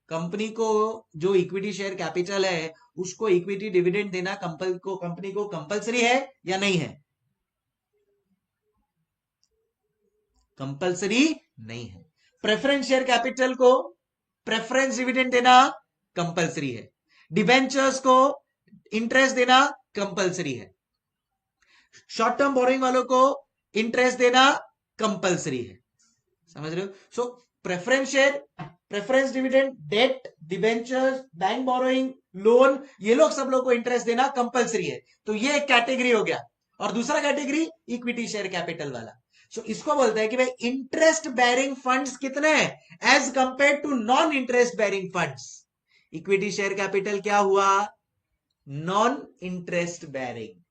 कंपनी को जो इक्विटी शेयर कैपिटल है, उसको इक्विटी डिविडेंड देना कंपनी को कंपलसरी है या नहीं है? कंपलसरी नहीं है। प्रेफरेंस शेयर कैपिटल को प्रेफरेंस डिविडेंड देना कंपलसरी है, डिबेंचर्स को इंटरेस्ट देना कंपलसरी है, शॉर्ट टर्म बोरिंग वालों को इंटरेस्ट देना कंपलसरी है। समझ रहे हो? So preference share, preference dividend, debt, debentures, bank borrowing, loan, ये लोग सब लोग को इंटरेस्ट देना कंपलसरी है। तो ये एक कैटेगरी हो गया। और दूसरा कैटेगरी इक्विटी शेयर कैपिटल वाला। सो इसको बोलते हैं कि भाई इंटरेस्ट बेरिंग फंड्स कितने हैं as compare to non interest bearing funds. Equity share capital क्या हुआ? Non interest bearing.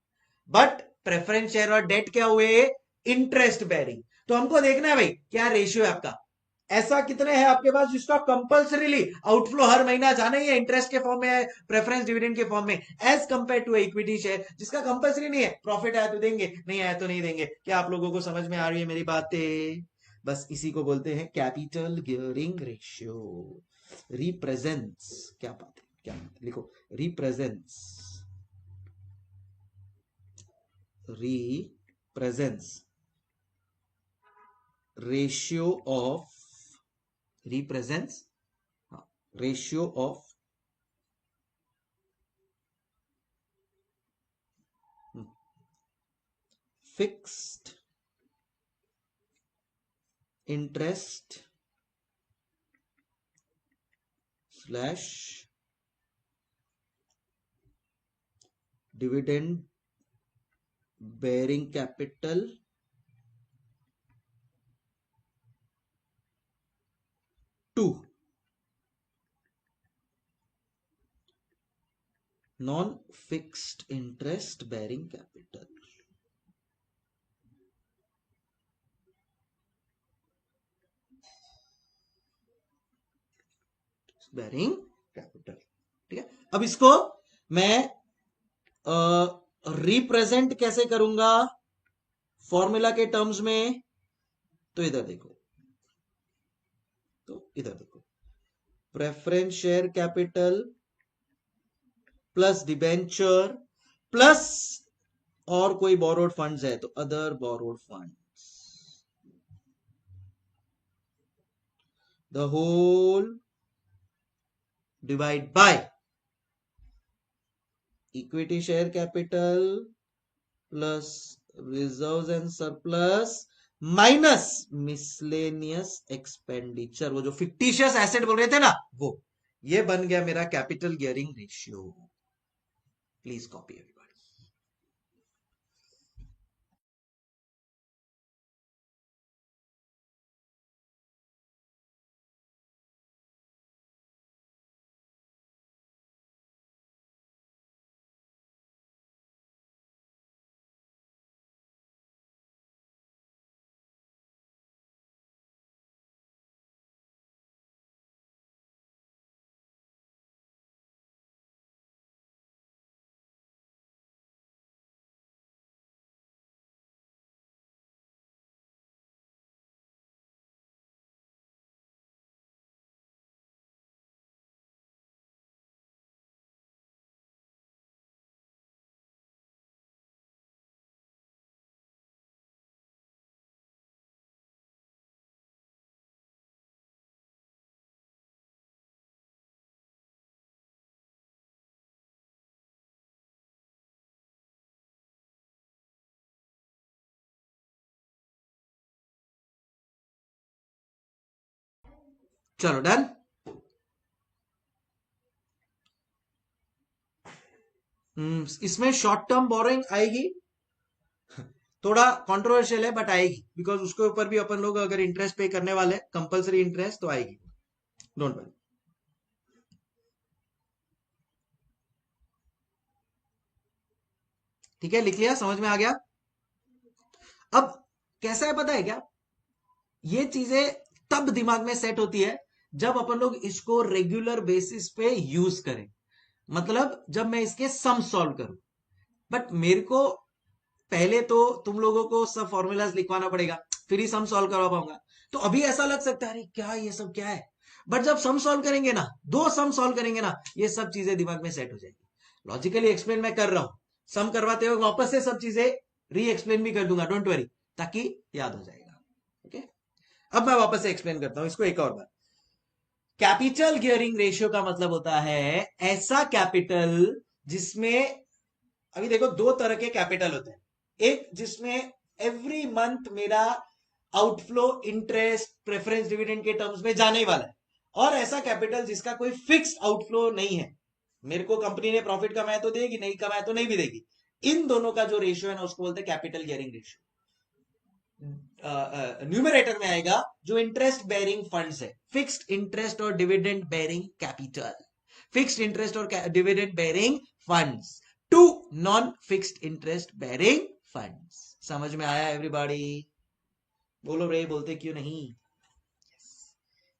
But preference share और डेट क्या हुए? Interest bearing. तो हमको देखना है भाई क्या रेशियो है आपका। ऐसा कितने हैं आपके पास जिसका कंपल्सरीली आउटफ्लो हर महीना जाना ही है, इंटरेस्ट के फॉर्म में है, प्रेफरेंस डिविडेंड के फॉर्म में, as compare to equity share जिसका कंपल्सरी नहीं है, प्रॉफिट आया तो देंगे, नहीं आया तो नहीं देंगे। क्या आप लोगों को समझ में आ रही है मेरी बातें? बस इसी को बोलते हैं कैपिटल गियरिंग रेशियो। रिप्रेजेंट्स, क्या बात है, क्या बात है? लिखो represents, represents ratio of, represents ratio of fixed interest slash dividend bearing capital to non fixed interest bearing capital। Bearing capital, ठीक है। अब इसको मैं रिप्रेजेंट कैसे करूंगा फॉर्मूला के टर्म्स में? तो इधर देखो, preference share capital plus debenture plus और कोई बोरोड फंड्स है तो other borrowed funds, the whole divide by equity share capital plus reserves and surplus minus miscellaneous expenditure. वो जो फिक्टिशियस एसेट बोल रहे थे ना, वो ये बन गया मेरा capital gearing ratio. Please copy everybody. चलो डन। इसमें शॉर्ट टर्म बोरोइंग आएगी, थोड़ा कंट्रोवर्शियल है बट आएगी, बिकॉज उसके ऊपर भी अपन लोग अगर इंटरेस्ट पे करने वाले कंपलसरी इंटरेस्ट तो आएगी, डोंट वरी। ठीक है, लिख लिया, समझ में आ गया? अब कैसा है पता है क्या? ये चीजें तब दिमाग में सेट होती है जब अपन लोग इसको रेगुलर बेसिस पे यूज करें, मतलब जब मैं इसके सम सॉल्व करूं। बट मेरे को पहले तो तुम लोगों को सब फॉर्मूलाज लिखवाना पड़ेगा, फिर ही सम सॉल्व करवा पाऊंगा। तो अभी ऐसा लग सकता है अरे क्या ये सब क्या है, बट जब सम सॉल्व करेंगे ना, दो सम सॉल्व करेंगे ना, ये सब चीजें दिमाग में सेट हो जाएगी। लॉजिकली एक्सप्लेन मैं कर रहा हूं, सम करवाते हुए वापस से सब चीजें री एक्सप्लेन भी कर दूंगा, डोंट वरी, ताकि याद हो जाएगा। ओके, अब मैं वापस से एक्सप्लेन करता हूं इसको एक और बार। कैपिटल गियरिंग रेशियो का मतलब होता है ऐसा कैपिटल जिसमें, अभी देखो दो तरह के कैपिटल होते हैं। एक जिसमें एवरी मंथ मेरा आउटफ्लो इंटरेस्ट प्रेफरेंस डिविडेंड के टर्म्स में जाने वाला है, और ऐसा कैपिटल जिसका कोई फिक्स्ड आउटफ्लो नहीं है। मेरे को कंपनी ने प्रॉफिट कमाया तो देगी, नहीं कमाया तो नहीं भी देगी। इन दोनों का जो रेशियो है ना उसको बोलते हैं कैपिटल गियरिंग रेशियो। न्यूमरेटर में आएगा जो इंटरेस्ट बेरिंग फंड्स है, फिक्स्ड इंटरेस्ट और dividend bearing capital, fixed interest और dividend bearing funds to non fixed interest bearing funds. समझ में आया एवरीबॉडी? बोलो रे, बोलते क्यों नहीं?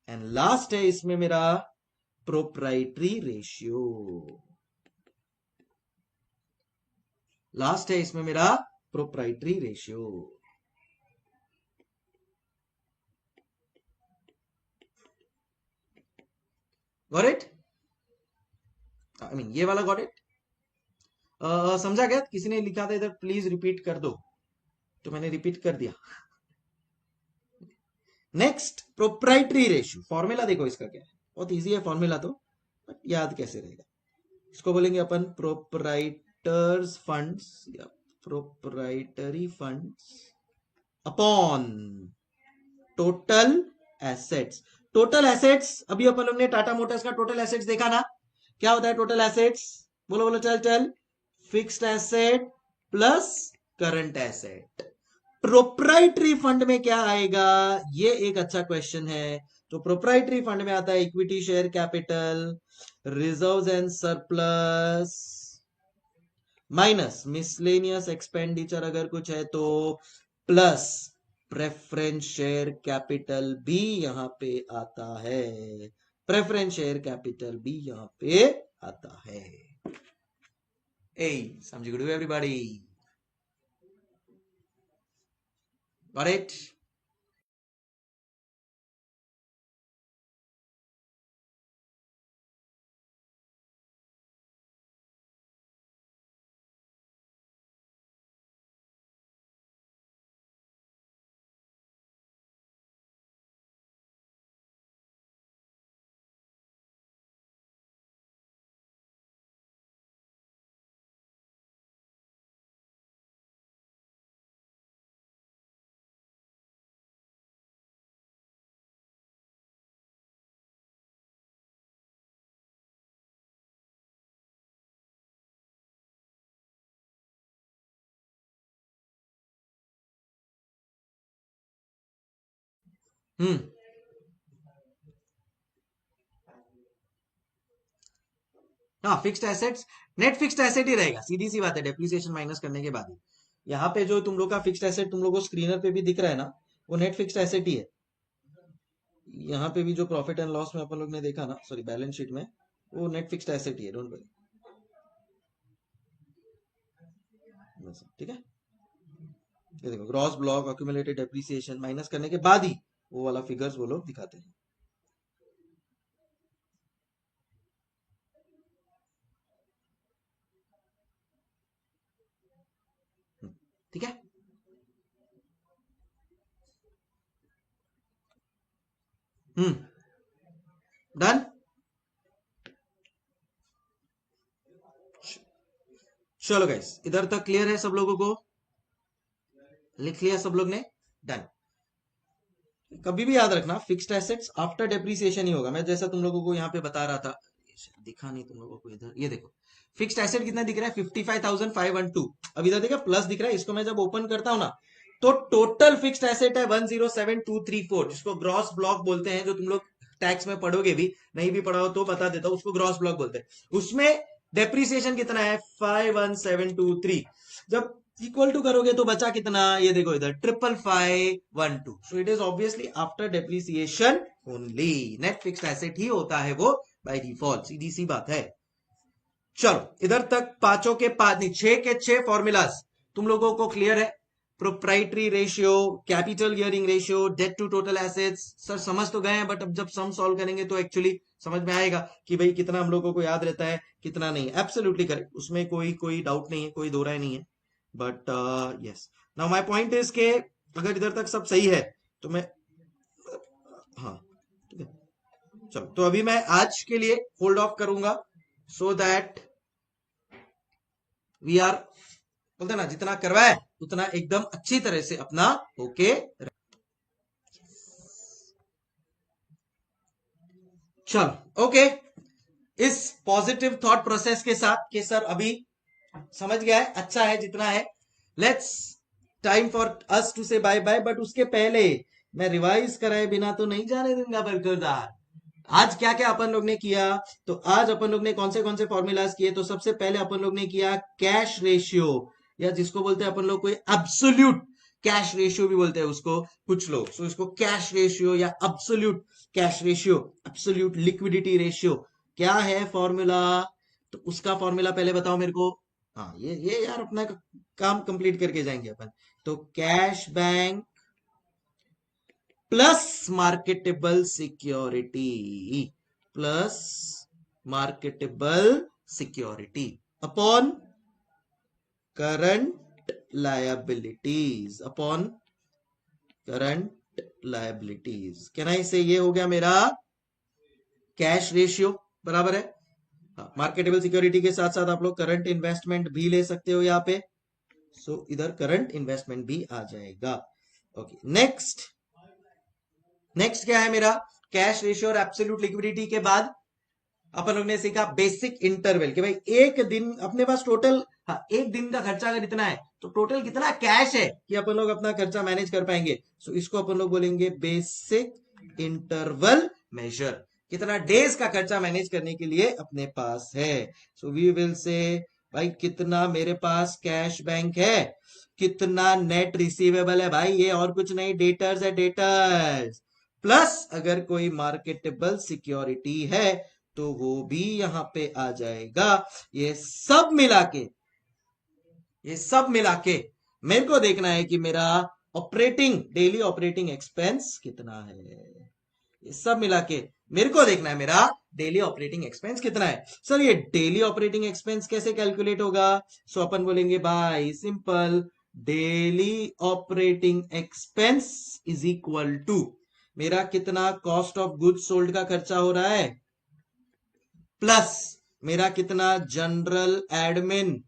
एंड लास्ट है इसमें मेरा प्रोप्राइटरी रेशियो। लास्ट है इसमें मेरा proprietary ratio. Got it? I mean ये वाला गॉट इट? समझा गया? किसी ने लिखा था इधर प्लीज रिपीट कर दो, तो मैंने रिपीट कर दिया। Next proprietary ratio. फॉर्मूला देखो इसका क्या है, बहुत इजी है फॉर्मूला तो, बट याद कैसे रहेगा? इसको बोलेंगे अपन प्रोप्राइटर्स फंड्स या proprietary funds upon total assets. Total assets अभी अपन लोग ने टाटा मोटर्स का टोटल एसेट्स देखा ना, क्या होता है टोटल एसेट्स? बोलो बोलो, चल चल। Fixed asset plus current asset. Proprietary fund में क्या आएगा? ये एक अच्छा क्वेश्चन है। तो प्रोप्राइटरी फंड में आता है equity share capital, reserves and surplus, minus miscellaneous expenditure अगर कुछ है तो, प्लस प्रेफरेंस शेयर कैपिटल भी यहां पे आता है। प्रेफरेंस शेयर कैपिटल भी यहां पे आता है। ए समझ गए एवरीबॉडी? Got it? हाँ, fixed assets net fixed asset ही रहेगा, सीधी सी बात है, डेप्रिसिएशन माइनस करने के बाद ही। यहाँ पे जो तुम लोग का फिक्स्ड एसेट तुम लोग को स्क्रीनर पे भी दिख रहा है ना, वो नेट फिक्स्ड एसेट ही है। यहाँ पे भी जो प्रॉफिट एंड लॉस में अपन लोग ने देखा ना, सॉरी बैलेंस शीट में, वो नेट फिक्स्ड एसेट ही है, डोंट वरी। ठीक है, ये देखो gross block accumulated depreciation minus करने के बाद ही वो वाला फिगर्स वो लोग दिखाते हैं। ठीक है, डन। चलो गाइस, इधर तक क्लियर है सब लोगों को? लिख लिया सब लोग ने? डन। कभी भी याद रखना फिक्स्ड एसेट्स आफ्टर डेप्रिसिएशन ही होगा। मैं जैसा तुम लोगों को यहाँ पे बता रहा था, दिखा नहीं तुम लोगों को इधर, ये देखो फिक्स्ड एसेट कितना दिख रहा है? 55,512। अब इधर देखा प्लस दिख रहा है, इसको मैं जब ओपन करता हूं ना, तो टोटल फिक्स्ड एसेट है 107,234, जिसको ग्रॉस ब्लॉक बोलते हैं। जो तुम लोग टैक्स में पढ़ोगे भी, नहीं भी पढ़ा हो तो बता देता हूं, उसको ग्रॉस ब्लॉक बोलते हैं। उसमें डेप्रिसिएशन कितना है? 51723। जब इक्वल टू करोगे तो बचा कितना? ये देखो इधर 55512। So it is obviously after depreciation only. Net fixed asset ही होता है वो बाय डिफॉल्ट, सीधी सी बात है। चलो इधर तक पांचों के पांच नहीं, छह के छह फॉर्मूलाज तुम लोगों को क्लियर है। Proprietary ratio, capital gearing ratio, debt to total assets, sir समझ तो गए हैं, बट अब जब सम सॉल्व करेंगे तो एक्चुअली समझ में आएगा कि भाई कितना हम लोगों को याद रहता है, कितना नहीं। एब्सोल्युटली करेक्ट, उसमें कोई डाउट नहीं है, कोई दो राय नहीं है। But yes, now my point is के अगर इधर तक सब सही है तो मैं चलो, तो अभी मैं आज के लिए होल्ड ऑफ करूंगा, सो दैट वी आर, बोलते ना, जितना करवाए उतना एकदम अच्छी तरह से अपना होके। चलो, ओके, इस पॉजिटिव थॉट प्रोसेस के साथ कि सर अभी समझ गया है, अच्छा है जितना है, let's time for us to say bye bye. But उसके पहले मैं रिवाइज कराए बिना तो नहीं जाने दूंगा बरकरदार। आज क्या क्या अपन लोग ने किया, तो आज अपन लोग ने कौन से फॉर्मूलाज किए, तो सबसे पहले अपन लोग ने किया कैश रेशियो, या जिसको बोलते हैं अपन लोग कोई एब्सोल्यूट कैश रेशियो भी बोलते हैं उसको कुछ लोग, सो इसको कैश रेशियो या absolute cash ratio, absolute liquidity ratio क्या है फॉर्मूला, तो उसका फॉर्मूला पहले बताओ मेरे को। हाँ, ये यार अपना काम कंप्लीट करके जाएंगे अपन। तो cash bank plus marketable security, plus marketable security upon current liabilities, upon current liabilities. Can I से ये हो गया मेरा कैश रेशियो, बराबर है। मार्केटेबल सिक्योरिटी के साथ साथ आप लोग करंट इन्वेस्टमेंट भी ले सकते हो यहाँ पे, सो इधर करंट इन्वेस्टमेंट भी आ जाएगा। ओके, नेक्स्ट क्या है मेरा कैश रेशियो और एब्सोल्यूट लिक्विडिटी के बाद अपन लोग ने सीखा बेसिक इंटरवल, कि भाई एक दिन अपने पास टोटल, हाँ, एक दिन का खर्चा अगर इतना है तो टोटल कितना कैश है कि अपन लोग अपना खर्चा मैनेज कर पाएंगे। सो इसको अपन लोग बोलेंगे बेसिक इंटरवल मेजर, कितना डेज का खर्चा मैनेज करने के लिए अपने पास है। सो वी विल से भाई कितना मेरे पास कैश बैंक है, कितना नेट रिसीवेबल है भाई, ये और कुछ नहीं, डेटर्स है, डेटर्स, प्लस अगर कोई मार्केटेबल सिक्योरिटी है तो वो भी यहां पे आ जाएगा। ये सब मिला के मेरे को देखना है कि मेरा डेली ऑपरेटिंग एक्सपेंस कितना है। ये सब मिला के मेरे को देखना है मेरा डेली ऑपरेटिंग एक्सपेंस कितना है। सर ये डेली ऑपरेटिंग एक्सपेंस कैसे कैलकुलेट होगा, सो अपन बोलेंगे by simple, daily operating expense is equal to मेरा कितना कॉस्ट ऑफ गुड्स सोल्ड का खर्चा हो रहा है, प्लस मेरा कितना general admin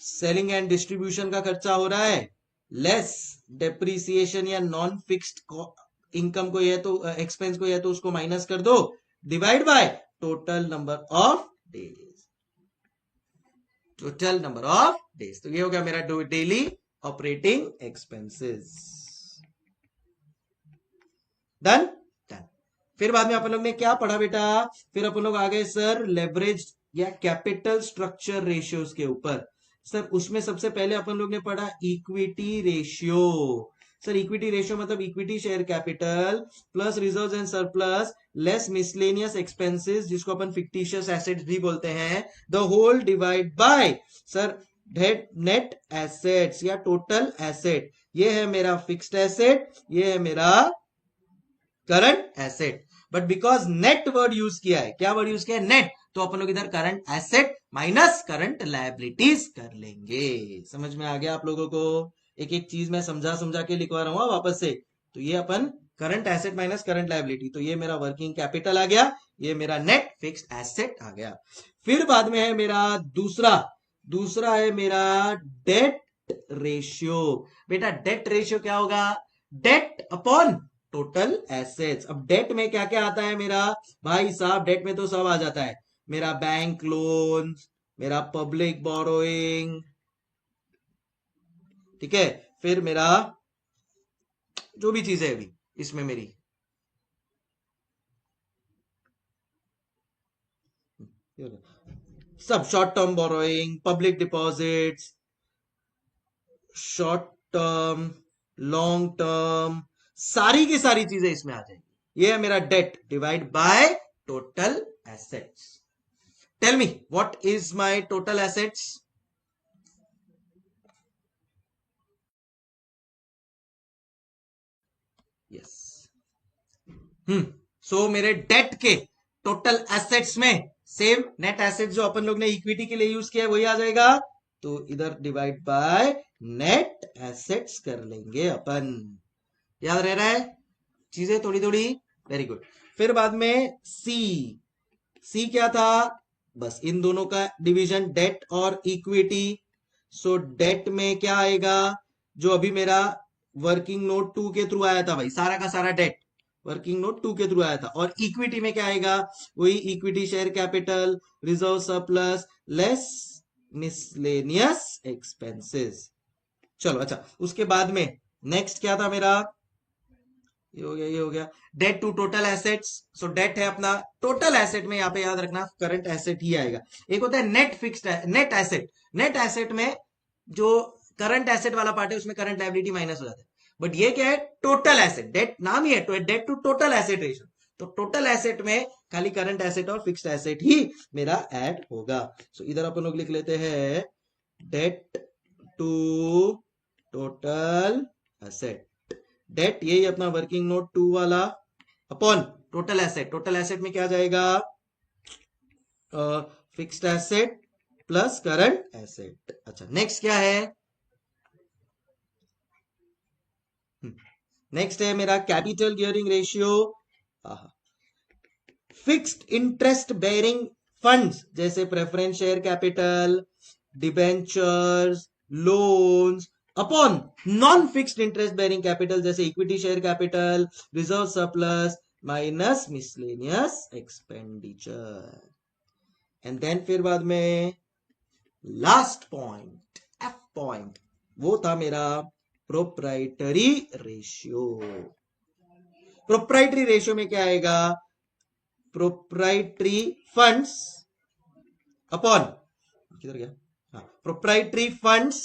selling and distribution का खर्चा हो रहा है, लेस डेप्रिसिएशन या नॉन फिक्स्ड इनकम को यह तो एक्सपेंस को यह तो उसको माइनस कर दो, divide by total number of days, total number of days. तो ये हो गया मेरा डेली ऑपरेटिंग एक्सपेंसेस। डन। फिर बाद में अपन लोग ने क्या पढ़ा बेटा, फिर अपन लोग आ गए सर लेवरेज या कैपिटल स्ट्रक्चर रेशियोज के ऊपर। सर उसमें सबसे पहले अपन लोग ने पढ़ा equity ratio. Sir equity ratio मतलब equity share capital plus reserves and surplus less miscellaneous expenses, जिसको अपन फिक्टिशियस एसेट्स भी बोलते हैं, the whole divide by sir net assets या टोटल एसेट। ये है मेरा फिक्स्ड एसेट, ये है मेरा current asset. But because net word use किया है, क्या वर्ड यूज किया है, नेट, तो अपन लोग इधर current asset minus current liabilities कर लेंगे। समझ में आ गया आप लोगों को, एक एक चीज मैं समझा के लिखवा रहा हूं वापस से। तो ये अपन current asset minus current liability, तो ये मेरा वर्किंग कैपिटल आ गया, ये मेरा नेट फिक्स्ड एसेट आ गया। फिर बाद में है मेरा दूसरा है मेरा डेट रेशियो। बेटा डेट रेशियो क्या होगा, डेट अपॉन टोटल एसेट्स। अब डेट में क्या क्या आता है मेरा, भाई साहब डेट में तो सब आ जाता है, मेरा बैंक लोन, मेरा पब्लिक बोरोइंग, ठीक है, फिर मेरा जो भी चीज है अभी इसमें मेरी, सब short term borrowing, public deposits, short term, long term, सारी की सारी चीजें इसमें आ जाएंगी। ये है मेरा debt divide by total assets. Tell me what is my total assets. Yes, so मेरे डेट के टोटल एसेट्स में सेम नेट एसेट्स जो अपन लोग ने इक्विटी के लिए यूज किया है वही आ जाएगा, तो इधर डिवाइड बाय नेट एसेट्स कर लेंगे अपन। याद रह रहा है, चीजें थोड़ी थोड़ी वेरी गुड। फिर बाद में सी क्या था, बस इन दोनों का डिवीजन, डेट और इक्विटी। सो डेट में क्या आएगा, जो अभी मेरा वर्किंग नोट 2 के थ्रू आया था भाई, सारा का सारा डेट वर्किंग नोट 2 के थ्रू आया था। और इक्विटी में क्या आएगा, वही equity share capital, reserve surplus less miscellaneous expenses. चलो अच्छा, उसके बाद में नेक्स्ट क्या था मेरा, ये हो गया, ये हो गया debt to total assets. So debt है अपना, टोटल एसेट में यहाँ पे याद रखना करंट एसेट ही आएगा। एक होता है net fixed, net asset. Net asset में जो करंट एसेट वाला पार्ट है उसमें करंट लायबिलिटी माइनस हो जाता है, बट ये क्या है, टोटल एसेट। डेट नाम ही है तो debt to total asset ratio. तो टोटल एसेट में खाली करंट एसेट और फिक्स्ड एसेट ही मेरा ऐड होगा। सो इधर अपन लोग लिख लेते हैं debt to total asset. Debt यही अपना वर्किंग नोट 2 वाला upon total asset. Total asset में क्या जाएगा, fixed asset plus current asset. अच्छा नेक्स्ट क्या है, नेक्स्ट है मेरा capital gearing ratio. Fixed interest bearing funds जैसे preference share capital, debentures, loans upon non fixed interest bearing capital जैसे equity share capital, reserve surplus minus miscellaneous expenditure. And then फिर बाद में लास्ट पॉइंट, एफ पॉइंट, वो था मेरा प्रोप्राइटरी रेशियो। प्रोप्राइटरी रेशियो में क्या आएगा, प्रोप्राइटरी फंड्स अपॉन, किधर गया, हाँ, proprietary funds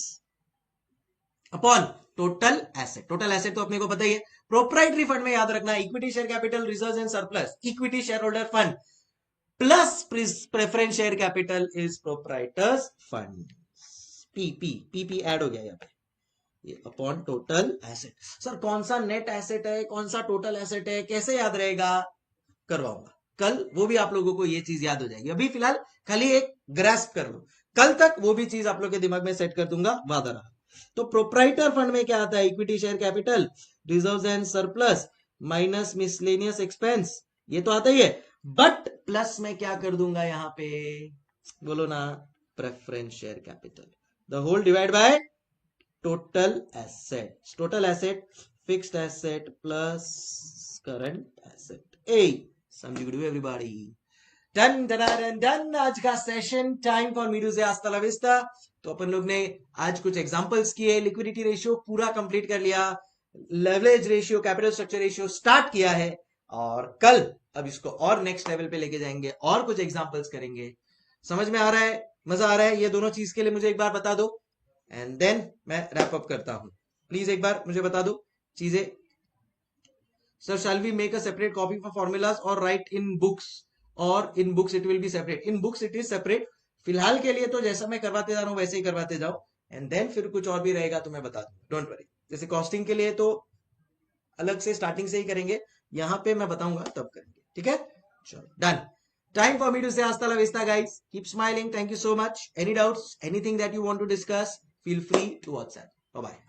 upon total asset. Total asset तो अपने को पता ही है। प्रोप्राइटरी फंड में याद रखना equity share capital, reserves and surplus, equity share holder fund plus preference share capital is proprietors fund. PP add हो गया यहाँ पे, ये अपॉन टोटल एसेट। सर कौन सा नेट एसेट है, कौन सा टोटल एसेट है, कैसे याद रहेगा, करवाऊंगा कल, वो भी आप लोगों को ये चीज याद हो जाएगी। अभी फिलहाल खाली एक ग्रास्प कर लो, कल तक वो भी चीज आप लोग के दिमाग में सेट कर दूंगा, वादा रहा। तो प्रोप्राइटर फंड में क्या आता है, equity share capital, reserves and surplus minus miscellaneous expense, ये तो आता ही है, बट प्लस में क्या कर दूंगा यहाँ पे, बोलो ना, preference share capital, the whole divide by total asset. Total asset fixed asset plus current asset. ए समझ गए एवरीबॉडी, डन डन डन। आज का session time for me to say हasta la vista। तो अपन लोग ने आज कुछ एग्जांपल्स किए, लिक्विडिटी रेशियो पूरा कंप्लीट कर लिया, leverage ratio, capital structure ratio start किया है, और कल अब इसको और नेक्स्ट लेवल पे लेके जाएंगे और कुछ एग्जांपल्स करेंगे। समझ में आ रहा है, मजा आ रहा है, ये दोनों चीज के लिए मुझे एक बार बता दो एंड देन मैं रैप अप करता हूं। प्लीज एक बार मुझे बता दो चीजें। Sir shall we make a separate copy for formulas और राइट इन बुक्स, और in books it will be separate, in books it is separate. फिलहाल के लिए तो जैसा मैं करवाते जा रहा हूं वैसे ही करवाते जाओ, एंड देन फिर कुछ और भी रहेगा तो मैं बता दूंगा, डोंट वरी। जैसे कॉस्टिंग के लिए तो अलग से स्टार्टिंग से ही करेंगे, यहाँ पे मैं बताऊंगा तब करेंगे, ठीक है। चलो done, time for me to say hasta la vista guys, keep smiling, thank you so much, any doubts, anything that you want to discuss, feel free to WhatsApp, bye bye।